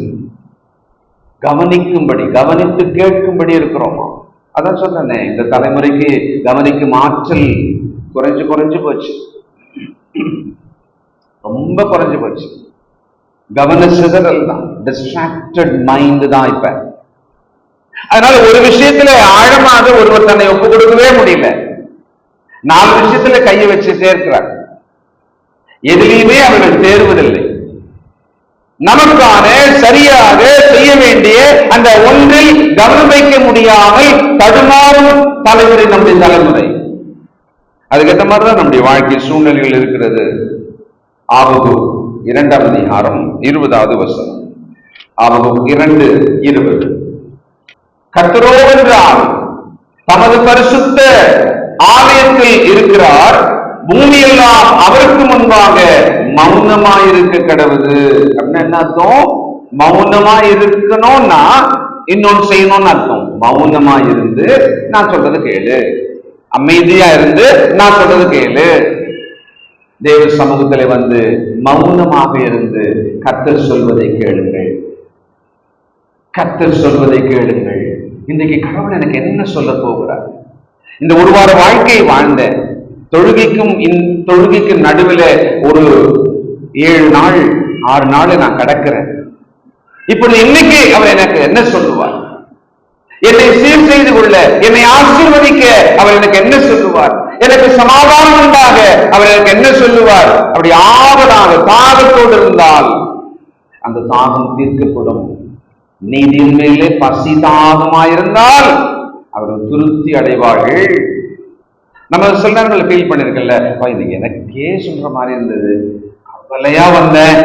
கவனிக்கும்படி, கவனித்து கேட்கும்படி இருக்கிறோமா. அதான் சொன்னேன், இந்த தலைமுறைக்கு கவனிக்கும் ஆற்றல் குறைஞ்சு போச்சு, ரொம்ப குறைஞ்சு போச்சு. கவன சிதறல் தான், டிஸ்ட்ராக்டட் மைண்ட் தான் இப்ப. அதனால ஒரு விஷயத்துல ஆழமாக ஒருவர் தன்னை ஒப்பு கொடுக்கவே முடியல, 4 விஷயத்துல கையை வச்சு சேர்க்கிறார். எதிலையுமே அவர்கள் தேர்வதில்லை. நமக்கான சரியாக செய்ய வேண்டிய அந்த ஒன்றில் கவனம் வைக்க முடியாமல் தடுமாறும் தலைமுறை நம்முடைய தலைமுறை. அதுக்கேற்ற மாதிரிதான் நம்முடைய வாழ்க்கை சூழ்நிலைகள் இருக்கிறது. ஆபகுக் 2ஆம் அதிகாரம் 20வது வசனம். ஆபகுக் 2:20. கர்த்தரோ என்றால் தமது பரிசுத்த ஆலயத்தில் இருக்கிறார், பூமியெல்லாம் அவருக்கு முன்பாக மௌனமாயிருக்க கடவுது. அப்படின்னு என்ன அர்த்தம்? மௌனமா இருக்கணும்னா இன்னொன்னு செய்யணும்னு அர்த்தம். மௌனமா இருந்து நான் சொல்றது கேளு, அமைதியா இருந்து நான் சொல்றது கேளு. தேவ சமூகத்திலே வந்து மௌனமாக இருந்து கர்த்தர் சொல்வதை கேளுங்கள், கர்த்தர் சொல்வதை கேளுங்கள். இன்றைக்கு கடவுள் எனக்கு என்ன சொல்ல போகிறார்? இந்த ஒரு வார வாழ்க்கையை வாழ்ந்த தொழுகைக்கு நடுவில் ஒரு 7 நாள் 6 நாள் நான் கடக்கிறேன். இப்பொழுது இன்னைக்கு அவர் எனக்கு என்ன சொல்லுவார்? என்னை சீர் செய்து கொள்ள, என்னை ஆசீர்வதிக்க அவர் எனக்கு என்ன சொல்லுவார்? எனக்கு சமாதானம் உண்டாக அவர் எனக்கு என்ன சொல்லுவார்? அப்படி ஆவலாக தாகத்தோடு இருந்தால் அந்த தாகம் தீர்க்கப்படும். நீதியின் மேலே பசி தாகமாயிருந்தால் அவர்கள் திருப்தி அடைவார்கள். நம்ம சில நேரங்கள் ஃபீல் பண்ணிருக்கல, இன்னைக்கு எனக்கே சொல்ற மாதிரி இருந்தது, கவலையா வந்தேன்,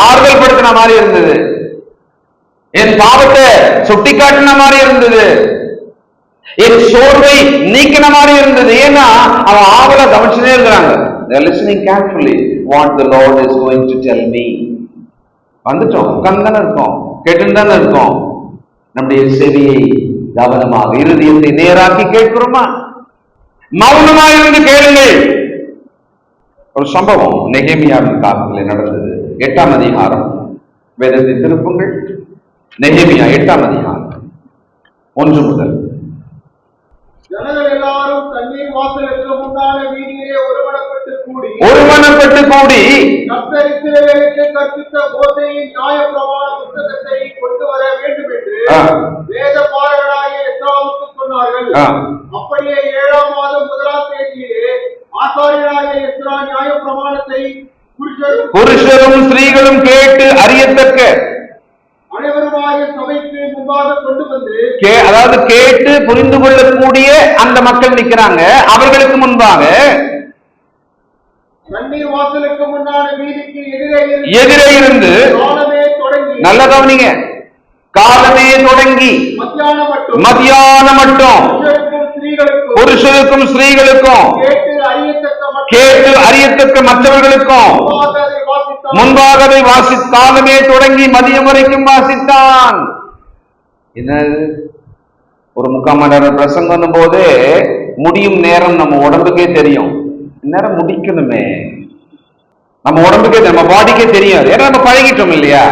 ஆறுதல் படுத்தின மாதிரி இருந்தது, என் பாவத்தை சுட்டி காட்டின மாதிரி இருந்தது, என் சோர்வை நீக்கின மாதிரி இருந்தது. ஏன்னா அவன் ஆவலை கவனிச்சுட்டே இருக்கிறாங்க. They are listening carefully what the Lord is going to tell me. வந்துட்டோம், உட்கார்ந்து தானே இருக்கோம், கேட்டு தானே இருக்கோம். நம்முடைய செவியை கவனமாக, இருதயத்தை நேராக்கி கேட்கிறோமா? மௌனமா இருந்து கேளுங்கள். ஒரு சம்பவம் நெகேமியாவின் காலத்தில் நடந்தது. 8ஆம் அதிகாரம் வேதத்தை திருப்புங்கள். நெகேமியா 8ஆம் அதிகாரம் 1 முதல். ஜனங்கள் எல்லாரும் தண்ணீர் வாசலுக்கு முன்னால வீதியிலே ஒருமனப்பட்டு கூடி கர்த்தர் இஸ்ரவேலுக்கு கற்பித்த மோசேயின் நியாயப்பிரமாண புத்தகத்தை கொண்டு வர வேண்டும் என்று வேதபாரகனாகிய எஸ்றாவுக்கு சொன்னார்கள். அப்படியே 7ஆம் மாதம் 1ஆம் தேதியிலே ஆசாரியனாகிய எஸ்றா நியாயப்பிரமாணத்தை புருஷரும் ஸ்திரீகளும் கேட்டு அறியத்தக்க அனைவருமாகிய சபைக்கு முன்பாக கொண்டு வந்து, அதாவது கேட்டு புரிந்து கொள்ளக்கூடிய அந்த மக்கள் நிற்கிறாங்க, அவர்களுக்கு முன்பாக தண்ணீர் வாசலுக்கு முன்னாடி வீதிக்கு எதிரே இருந்து நல்ல கவனிங்க, காலமே தொடங்கி மத்தியானம் மட்டும் புருஷருக்கும் ஸ்திரீகளுக்கும் கேட்டு அறியத்தக்க மற்றவர்களுக்கும் முன்பாகவே காலமே தொடங்கி மதியம் வரைக்கும் வாசித்தான். என்ன ஒரு 3/4 மணி நேரம் பிரசங்கம் பண்ணும் போதே முடியும் நேரம் நம்ம உடம்புக்கே தெரியும். நேரம் முடிக்கணுமே, நம்ம உடம்புக்கே, நம்ம பாடிக்கே தெரியாது. ஏன்னா நம்ம பழகிட்டோம் இல்லையா?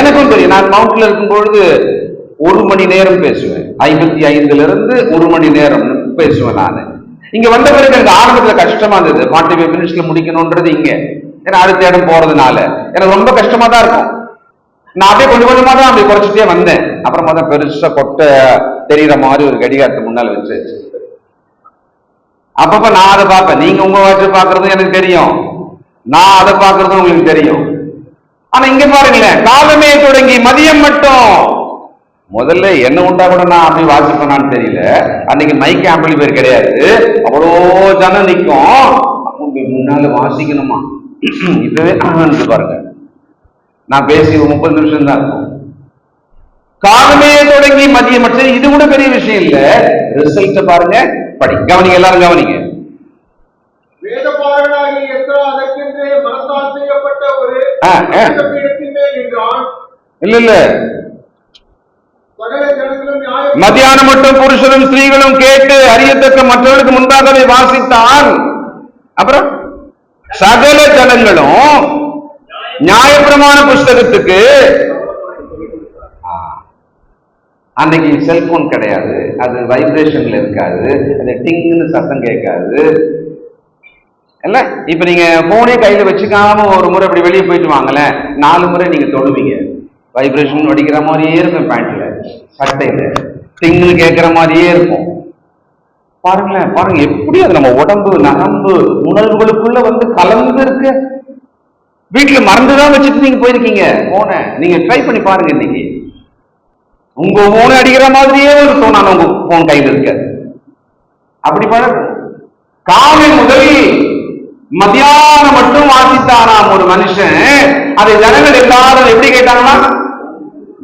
எனக்கும் தெரியும். நான் மவுண்ட்ல இருக்கும் பொழுது 1 மணி நேரம் பேசுவேன். 55 இருந்து 1 மணி நேரம் பேசுவேன் நான். இங்க வந்த பிறகு எனக்கு ஆரம்பத்துல கஷ்டமா இருந்தது, 45 மினிட்ஸ்ல முடிக்கணும்ன்றது. இங்க ஏன்னா அடுத்த இடம் போறதுனால எனக்கு ரொம்ப கஷ்டமா தான் இருக்கும். நான் அப்படியே கொஞ்சம் கொஞ்சமா தான் அப்படி குறைச்சிட்டே வந்தேன். அப்புறமா தான் பெருசா கொட்டை தெரிகிற மாதிரி ஒரு கடிகாரத்தை முன்னால வச்சு அப்பப்ப நான் அதை பார்ப்பேன். நீங்க உங்க வாட்சை பாக்குறதும் எனக்கு தெரியும், நான் அதை பாக்குறதும் உங்களுக்கு தெரியும். ஆனா இங்க பாருங்களேன், காலமே தொடங்கி மதியம் மட்டும். முதல்ல என்ன உண்டா கூட நான் அப்படி வாசிப்பேனான்னு தெரியல. அன்னைக்கு மைக் ஆம்பிளிஃபையர் கிடையாது, அவ்வளோ ஜனம் நிற்கும், முன்னால வாசிக்கணுமா. இப்பவே பாருங்க, நான் பேசி 30 நிமிஷம் தான் இருக்கும். காலமே தொடங்கி மதியம் மட்டும், இது கூட பெரிய விஷயம் இல்ல. ரிசல்ட் பாருங்க, படி, கவனிங்க, எல்லாரும் கவனிங்க. வேதபாரகனாகிய எஸ்றா அதற்கென்றே மனத்தால் செய்யப்பட்ட ஒரு பீடத்தின் மேல் நின்றான். இல்ல மத்தியானம் மட்டும் புருஷரும் ஸ்திரீகளும் கேட்டு அறியத்தக்க மற்றவர்களுக்கு முன்பாகவே வாசித்தான். அப்புறம் சகல ஜனங்களும் நியாயப்பிரமாண புஸ்தகத்துக்கு, அன்னைக்கு செல்போன் கிடையாது, அது வைப்ரேஷன்ல இருக்காது, அது டிங்னு சத்தம் கேட்காது இல்ல. இப்ப நீங்க போனே கையில வச்சுக்காம ஒரு முறை அப்படி வெளியே போயிட்டு வாங்கலேன், 4 முறை நீங்க தொடுவீங்க. வைப்ரேஷன் அடிக்கிற மாதிரியே இருக்கும், பேண்ட்ல சட்டையில டிங்னு கேட்கிற மாதிரியே இருக்கும். பாருங்களேன், பாருங்க எப்படி அது நம்ம உடம்பு நரம்பு உணர்வுகளுக்குள்ள வந்து கலந்து இருக்கு. வீட்டுல மறந்துதான் வச்சுட்டு நீங்க போயிருக்கீங்க போன. நீங்க ட்ரை பண்ணி பாருங்க, இன்னைக்கு உங்க போன அடிக்கிற மாதிரியே ஒரு தோணான உங்க போன் கையில் இருக்க. அப்படி பழக்கம். காலை முதல் மத்தியானம் மட்டும் வாசித்தானாம் ஒரு மனுஷன். அதை ஜனங்கள் எல்லாரும் எப்படி கேட்டாங்கன்னா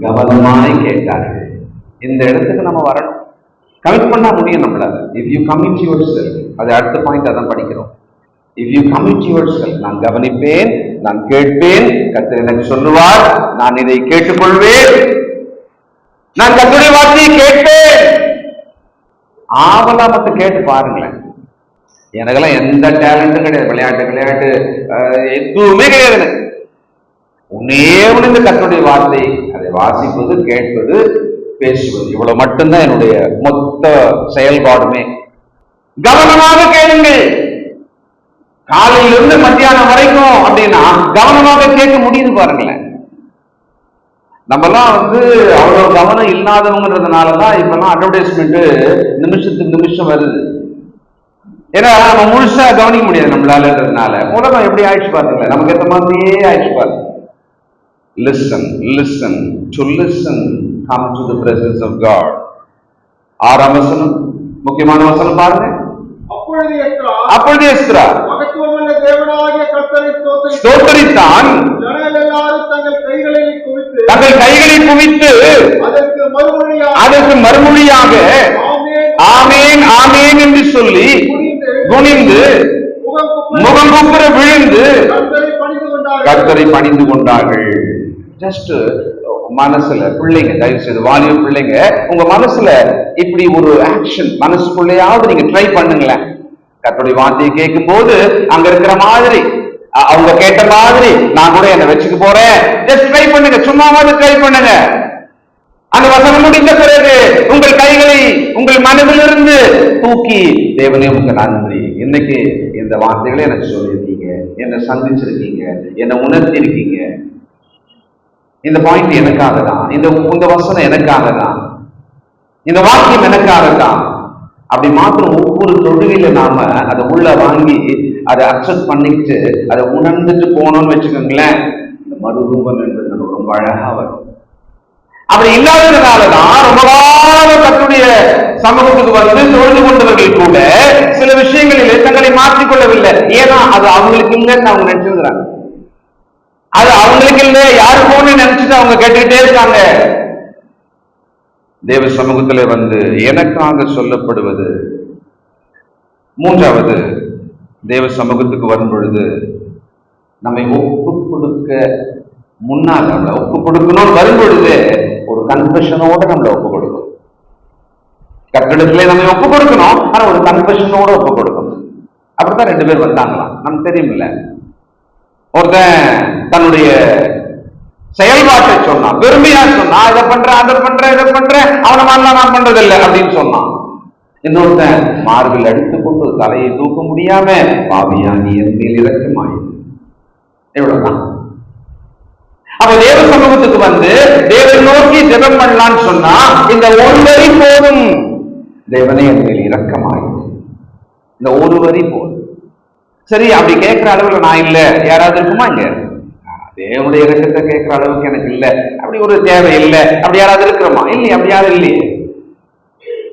கவனமாய் கேட்டார்கள். இந்த இடத்துக்கு நம்ம வரணும். கமிட் பண்ணா முடியும் நம்மளால. If you commit your self, அது அடுத்த பாயிண்ட் அதான் படிக்கிறோம். If you commit your self, நான் கவனிப்பேன், நான் கேட்பேன், கர்த்தர் எனக்கு சொல்லுவார், நான் இதை கேட்டுக்கொள்வேன், நான் கர்த்தருடைய வார்த்தையை கேட்பேன். ஆவலா மட்டும் கேட்டு பாருங்களேன். எனக்கெல்லாம் எந்த டேலண்ட்டும் கிடையாது, விளையாட்டு எதுவுமே கிடையாது. உன்னே இந்த கர்த்தருடைய வார்த்தை, அதை வாசிப்பது, கேட்பது, பேசுவது, இவ்வளவு மட்டும்தான் என்னுடைய மொத்த செயல்பாடுமே. கவனமாக கேளுங்கள். காலையிலிருந்து மத்தியானம் வரைக்கும் அப்படின்னா கவனமாக கேட்க முடியுது பாருங்களேன். நம்மெல்லாம் அவ்வளவு கவனம் இல்லாதவங்கிறதுனாலதான் இப்பெல்லாம் அட்வர்டைஸ்மெண்ட் நிமிஷத்துக்கு நிமிஷம் வருது. ஏன்னா நம்ம முழுசா கவனிக்க முடியாது நம்மளாலன்றதுனால. உலகம் எப்படி ஆயிடுச்சு பாருங்களேன், நமக்கு ஏற்ற மாதிரியே ஆயிடுச்சு பாருங்க. listen to listen, come to the presence of God. 6ஆம் வசனம், முக்கியமான வசனம் பாருங்க. அப்பொழுது எஸ்தரா மகத்துவமுள்ள தேவனாகிய கர்த்தரை ஸ்தோத்திரித்தான். ஜனங்கள் எல்லாரும் தங்கள் கைகளை குவித்து அதற்கு மறுமொழியாக ஆமேன் ஆமேன் என்று சொல்லி குனிந்து முகம் குப்புற விழுந்து கர்த்தரை பணிந்து கொண்டார்கள். ஜஸ்ட் மனசுல பிள்ளைங்க, தயவு செய்து வாலிப பிள்ளைங்க, உங்க மனசுல இப்படி ஒரு ஆக்ஷன் மனசுக்குள்ளையாவது நீங்க ட்ரை பண்ணுங்களேன். கர்த்தருடைய வார்த்தையை கேட்கும் போது அங்க இருக்கிற மாதிரி, அவங்க கேட்ட மாதிரி நான் கூட என்ன வச்சுக்க போறேன். ஜஸ்ட் ட்ரை பண்ணுங்க, சும்மாவது ட்ரை பண்ணுங்க. அந்த வசனம் முடிந்த பிறகு உங்கள் கைகளை உங்கள் மனதிலிருந்து தூக்கி, தேவனே உங்க நன்றி, இன்னைக்கு இந்த வார்த்தைகளை எனக்கு சொல்லியிருக்கீங்க, என்னை சந்திச்சிருக்கீங்க, என்னை உணர்த்தி இருக்கீங்க, இந்த பாயிண்ட் எனக்காக தான், இந்த வசனம் எனக்காக தான், இந்த வாக்கியம் எனக்காக தான். அப்படி மாத்திரம் ஒவ்வொரு தொழுகையில நாம அதை உள்ள வாங்கி அதை அக்செப்ட் பண்ணிட்டு அதை உணர்ந்துட்டு போனோம்னு வச்சுக்கோங்களேன், இந்த மறுரூபம் என்பது ரொம்ப அழகா வரும். அப்படி இல்லாததுனாலதான் ரொம்ப காலம் கர்த்தருடைய சமூகத்துக்கு தொழுது கொண்டவர்கள் கூட சில விஷயங்களிலே தங்களை மாற்றிக்கொள்ளவில்லை. ஏன்னா அது அவங்களுக்கு இல்லைன்னு அவங்க நினைச்சிருக்கிறாங்க. அது அவங்களுக்கு இல்லை, யாருக்கும் நினைச்சிட்டு அவங்க கேட்டுக்கிட்டே இருக்காங்க. தேவ சமூகத்திலே எனக்காக சொல்லப்படுவது. 3வது, தேவ சமூகத்துக்கு வரும் பொழுது நம்மை ஒப்பு கொடுக்க முன்னால், நம்மளை ஒப்பு கொடுக்கணும்னு வரும் பொழுது ஒரு கன்ஃபெஷனோட நம்மளை ஒப்பு கொடுக்கணும். கர்த்தரிடத்திலே நம்ம ஒப்பு கொடுக்கணும், ஆனா ஒரு கன்ஃபெஷனோட ஒப்பு கொடுக்கணும். அப்படித்தான் 2 பேர் வந்தாங்களாம், நமக்கு தெரியுமில்ல. ஒருத்தன் தன்னுடைய செயல்பாட்டை சொன்னான், பெருமையா சொன்னான், இதை பண்றேன் அதை பண்றேன் இதை பண்றேன், அவனை மாதிரிலாம் நான் பண்றது இல்லை அப்படின்னு சொன்னான். இன்னொருத்தன் மார்பில் அடித்துக்கொண்டு தலையை தூக்க முடியாம, பாவியா நீ என் மேல் இரக்கமாய், இவ்வளவுதான். அப்ப தேவ சமூகத்துக்கு தேவனை நோக்கி ஜெபம் பண்ணலான்னு சொன்னா இந்த ஒரு வரி போதும். தேவனே என் மேல் இரக்கமாய், இந்த ஒரு வரி போதும். சரி, அப்படி கேட்கிற அளவுல நான் இல்லை, யாராவது இருக்குமா இங்க? தேவனுடைய இரக்கத்தை கேட்கிற அளவுக்கு எனக்கு இல்லை, அப்படி ஒரு தேவை இல்லை, அப்படி யாராவது இருக்கிறோமா? இல்லை, அப்படி யாரும் இல்லையே.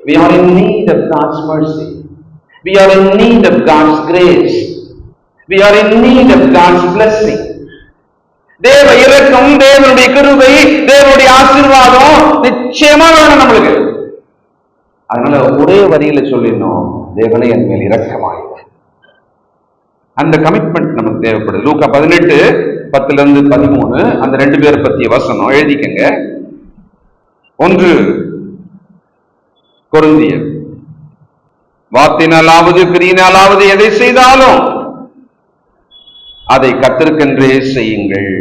We are in need of God's mercy. We are in need of God's grace. We are in need of God's blessing. தேவ இரக்கம், தேவனுடைய கிருபை, தேவனுடைய ஆசீர்வாதம் நிச்சயமா வேணும் நம்மளுக்கு. அதனால ஒரே வரியில சொல்லிடணும், தேவனே என் மேல் இரக்கமாய். அந்த கமிட்மெண்ட் நமக்கு தேவைப்படுது. லூக்கா 18:10-13 அந்த 2 பேரை பத்திய வசனம் எழுதிக்கங்க. 1 கொரிந்தியர், வார்த்தையினாலாவது கிரியினாலாவது எதை செய்தாலும் அதை கர்த்தருக்கென்றே செய்யுங்கள்.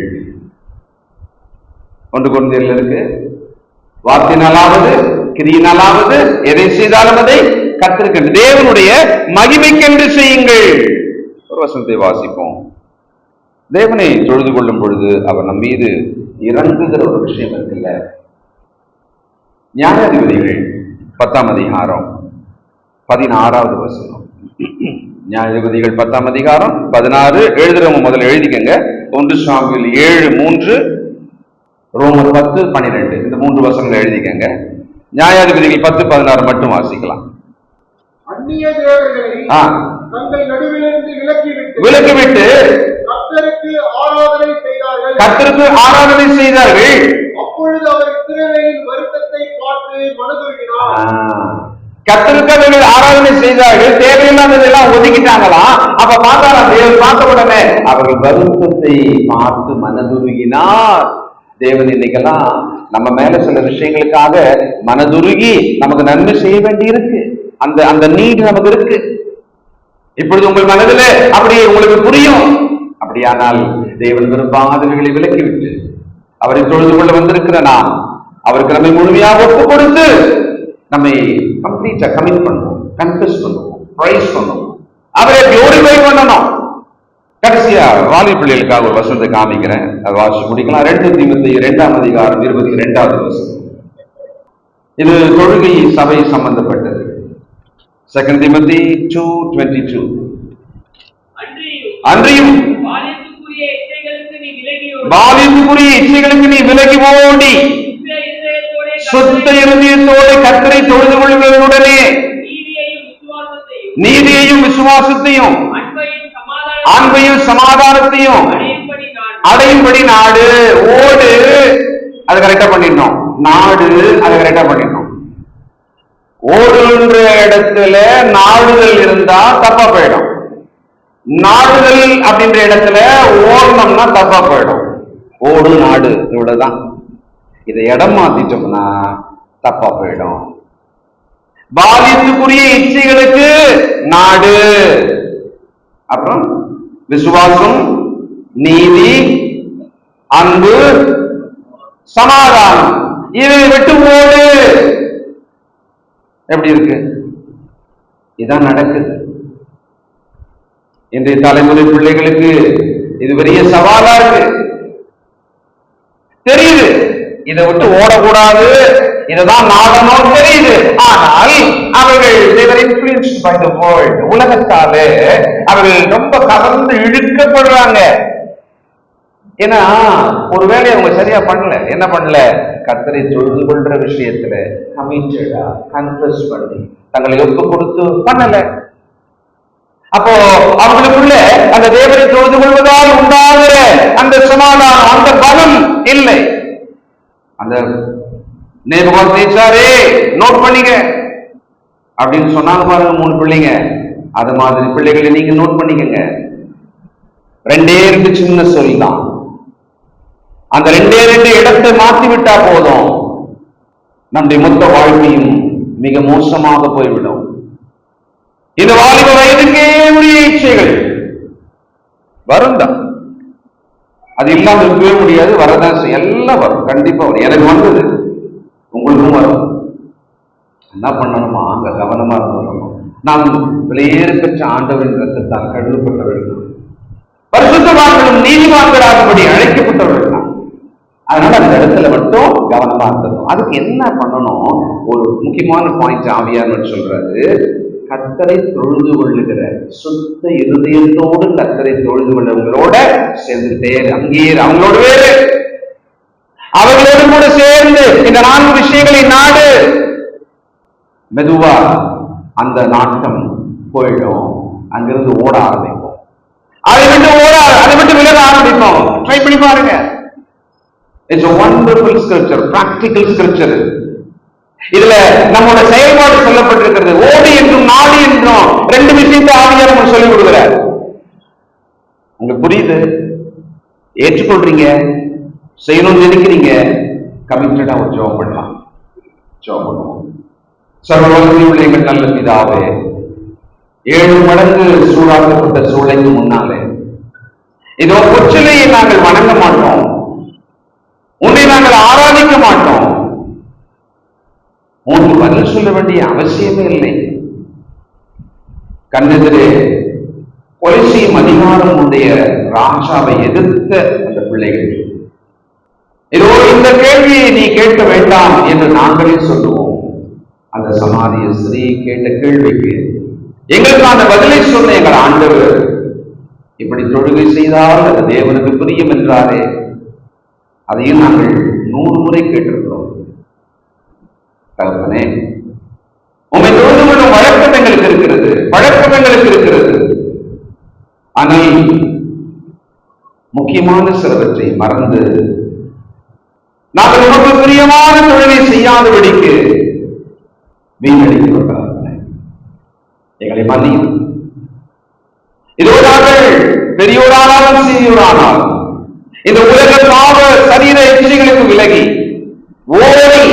1 கொரிந்தியர்ல இருக்கு, வார்த்தையினாலாவது கிரியினாலாவது எதை செய்தாலும் அதை கர்த்தருக்கென்று, தேவனுடைய மகிமைக்கென்று செய்யுங்கள். ஒரு வசனத்தை வாசிப்போம். தேவனை தொழுது கொள்ளும் பொழுது அவர் நம் மீது இறங்குகிற ஒரு விஷயம் இருக்குல்ல. நியாயாதிபதிகள் 10ஆம் அதிகாரம் 16வது வசனம். நியாயாதிபதிகள் 10ஆம் அதிகாரம் 16. எழுதுறவங்க முதல்ல எழுதிக்கங்க. 1 சாமுவேல் 7:3, ரோமர் 10:12 இந்த 3 வசனங்களை எழுதிக்கங்க. நியாயாதிபதிகள் 10:16 மட்டும் வாசிக்கலாம். அந்நிய தேவர்களை தங்கள் நடுவிலிருந்து விலக்கிவிட்டு கர்த்தருக்கு ஆராதனை செய்தார்கள். அப்பொழுது அவர் இஸ்ரவேலின் இடத்தை பார்த்து மனதுருகினார். கர்த்தருக்கு ஆராதனை செய்தார்கள், தேவையில்லாததெல்லாம் ஒதுக்கிட்டாங்களாம். அப்ப பார்த்தாரா தேவன், பார்த்த உடனே அவர்கள் வருத்தத்தை பார்த்து மனதுருகினார். தேவன் இன்னைக்கெல்லாம் நம்ம மேல சில விஷயங்களுக்காக மனதுருகி நமக்கு நன்மை செய்ய வேண்டி இருக்கு. அந்த நீட் நமக்கு இருக்கு. இப்பொழுது உங்கள் மனதில் அப்படி உங்களுக்கு புரியும். அப்படியானால் தேவன் விரும்பாதவைகளை விலக்கிவிட்டு அவரை தொழுது கொள்ள வந்திருக்கிற நாம் அவருக்கு நம்மை முழுமையாக ஒப்பு கொடுத்து நம்மை கம்ப்ளீட்டா கமிட் பண்ணுவோம், கன்ஃபஸ் பண்ணுவோம், பிரைஸ் பண்ணுவோம், அவரை குளோரிஃபை பண்ணணும். கடைசியா வாலி பிள்ளைகளுக்காக ஒரு வசனத்தை காமிக்கிறேன், அதை வாசிச்சு முடிக்கலாம். 2 தீமோத்தேயு 2ஆம் அதிகாரம் 22வது வசனம். இது தொழுகை சபை சம்பந்தப்பட்டது. 2 தீமோத்தேயு 2:22. அன்றியும் பாலியத்துக்குரிய இச்சைகளுக்கு நீ விலகி ஓடி சுத்த இருதயத்தோடு கர்த்தரை தொழுது கொள்வதுடனே நீதியையும் விசுவாசத்தையும் அன்பையும் சமாதானத்தையும் அடையும்படி நாடு. ஓடு, அதை கரெக்டா பண்ணிடணும். நாடு, அதை கரெக்டா பண்ணிடணும். ஓடுன்ற இடத்துல நாடுதல் இருந்தா தப்பா போயிடும். நாடுதல் அப்படின்ற இடத்துல ஓடணும்னா தப்பா போயிடும். ஓடு, நாடு, இவ்வளவுதான். இதை இடம் மாத்திட்டோம்னா தப்பா போயிடும். பாலியத்துக்குரிய இச்சைகளுக்கு நாடு, அப்புறம் விசுவாசம், நீதி, அன்பு, சமாதானம், இதை விட்டு ஓடு. எப்படி இருக்கு? இதான் நடக்குது. இன்றைய தலைமுறை பிள்ளைகளுக்கு இது பெரிய சவாலா இருக்கு. தெரியுது, இதை விட்டு ஓடக்கூடாது, இதுதான் நாடணும் தெரியுது. ஆனால் அவர்கள் உலகத்தாலே அவர்கள் ரொம்ப கலந்து இழுக்கப்படுறாங்க. ஏன்னா ஒருவேளை அவங்க சரியா பண்ணல. என்ன பண்ணல? கர்த்தரை தொழுது கொள்ற விஷயத்துல கமிட்டடா கன்ஃபஸ் பண்ணி தங்களை ஒப்பு கொடுத்து பண்ணல. அப்போ அவங்களுக்குள்ள அந்த தேவனை தொழுது கொள்வதால் உண்டாகிற அந்த சமாதானம், அந்த பலம் இல்லை. அந்த நேபுகாத்நேச்சாரே நோட் பண்ணிக்க அப்படின்னு சொன்னாங்க பாருங்க 3 பிள்ளைங்க. அது மாதிரி பிள்ளைகளை நீங்க நோட் பண்ணிக்கங்க. 2 சின்ன சொல் தான். அந்த 2 இடத்தை மாற்றி விட்டா போதும், நம்முடைய மொத்த வாழ்க்கையும் மிக மோசமாக போய்விடும். இந்த வாலிப வயதுக்கே உரிய இச்சைகள் வரும் தான். அது இல்லாமல் இருக்கவே முடியாது. வரதான் எல்லாம் வரும், கண்டிப்பா வரும். எனக்கு வந்தது, உங்களுக்கும் வரும். என்ன பண்ணணுமா? அங்க கவனமா இருக்கணும். நாம் விலையேறு பெற்ற ஆண்டவரின் ரத்தத்தால் கழுவப்பட்டவர்கள், பரிசுத்தவான்களும் நீதிமான்களாகும்படி அழைக்கப்பட்டவர்கள். அதனால அந்த இடத்துல மட்டும் கவனமா இருக்கணும். அதுக்கு என்ன பண்ணணும்? ஒரு முக்கியமான பாயிண்ட் ஆவியானவர் சொல்றாரு, கர்த்தரை தொழுது கொள்ளுகிற சுத்த இருதயத்தோடு கர்த்தரை தொழுது கொள்ளுங்களோட சேர்ந்துட்டே அங்கேயே அவங்களோட வேறு அவர்களோடு கூட சேர்ந்து இந்த 4 விஷயங்களை நாடு. மெதுவா அந்த நாட்டம் போயிடும். அங்கிருந்து ஓட ஆரம்பிப்போம். அதை விட்டு விலக ஆரம்பிப்போம். ட்ரை பண்ணி பாருங்க. It's a wonderful scripture, practical scripture. இதுல நம்மோட செயல்பாடு சொல்லப்பட்டிருக்கிறது. ஓடி என்றும் நாடு என்றும் 2 விஷயத்தை ஆவியானவர் சொல்லிக் கொடுக்கிறார். உங்களுக்கு புரியுது? ஏற்றுக்கொள்றீங்க, செய்யணும்னு நினைக்கிறீங்க, கமிட்டடா ஒரு ஜெபம் பண்ணலாம். ஜெபம் பண்ணுவோம். சர்வவல்லமை உள்ள எங்கள் நல்ல பிதாவே, 7 மடங்கு சூடாக்கப்பட்ட சூளைக்கு முன்னாலே இதோ கொச்சிலையை நாங்கள் வணங்க மாட்டோம், உன்னை நாங்கள் ஆராதிக்க மாட்டோம். உனக்கு பதில் சொல்ல வேண்டிய அவசியமே இல்லை. கண்ணெதிரே கொலை செய்யும் அதிகாரம் உடைய ராஜாவை எதிர்த்த அந்த பிள்ளைகள், இதோ இந்த கேள்வியை நீ கேட்க வேண்டாம் என்று நாங்களே சொல்லுவோம். அந்த சமாரிய ஸ்திரீ கேட்ட கேள்விக்கு எங்களுக்கு அந்த பதிலை சொன்ன எங்கள் ஆண்டவர், இப்படி தொழுகை செய்தால் அது தேவனுக்கு பிரியம் என்றாரே, அதையும் நாங்கள் 100 முறை கேட்டிருக்கிறோம். தகப்பனே, உண்மை தொழுது கொள்ளும் வழக்கம் எங்களுக்கு இருக்கிறது. ஆனால் முக்கியமான சிலவற்றை மறந்து நாங்கள் உமக்கு பிரியமான தொழிலை செய்யாதபடிக்கு வீணடிக்கிறவர்களாக எங்களை மன்னியும். இதோ நாங்கள் பெரியோரானாலும் சிறியோரானாலும் இந்த உலக பாவ சரீர இச்சைகளுக்கு விலகி ஓடி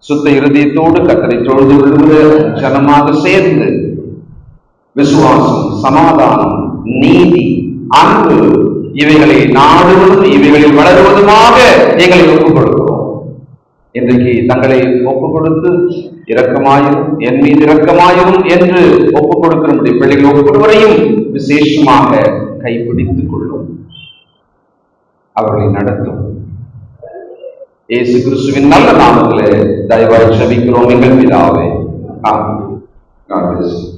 சுத்த இருதயத்தோடு கர்த்தரை தொழுது கொள்வது ஜனமாக சேர்ந்து விசுவாசம், சமாதானம், நீதி, அன்பு இவைகளை நாடுவதும் இவைகளில் வளருவதுமாக எங்களை ஒப்புக் கொடுக்கிறோம். இன்றைக்கு தங்களை ஒப்புக் கொடுத்து இரக்கமாயும் என் மீது இரக்கமாயும் என்று ஒப்புக் கொடுக்கிற முடியும் பிள்ளைகள் ஒவ்வொருவரையும் விசேஷமாக கைப்பிடித்துக் கொள்ளும், அவர்களை நடத்தும். இயேசு கிறிஸ்துவின் நல்ல நாமத்திலே தயவாய் ஜெபிக்கிறோம் எங்கள் பிதாவே. ஆமென். God bless you.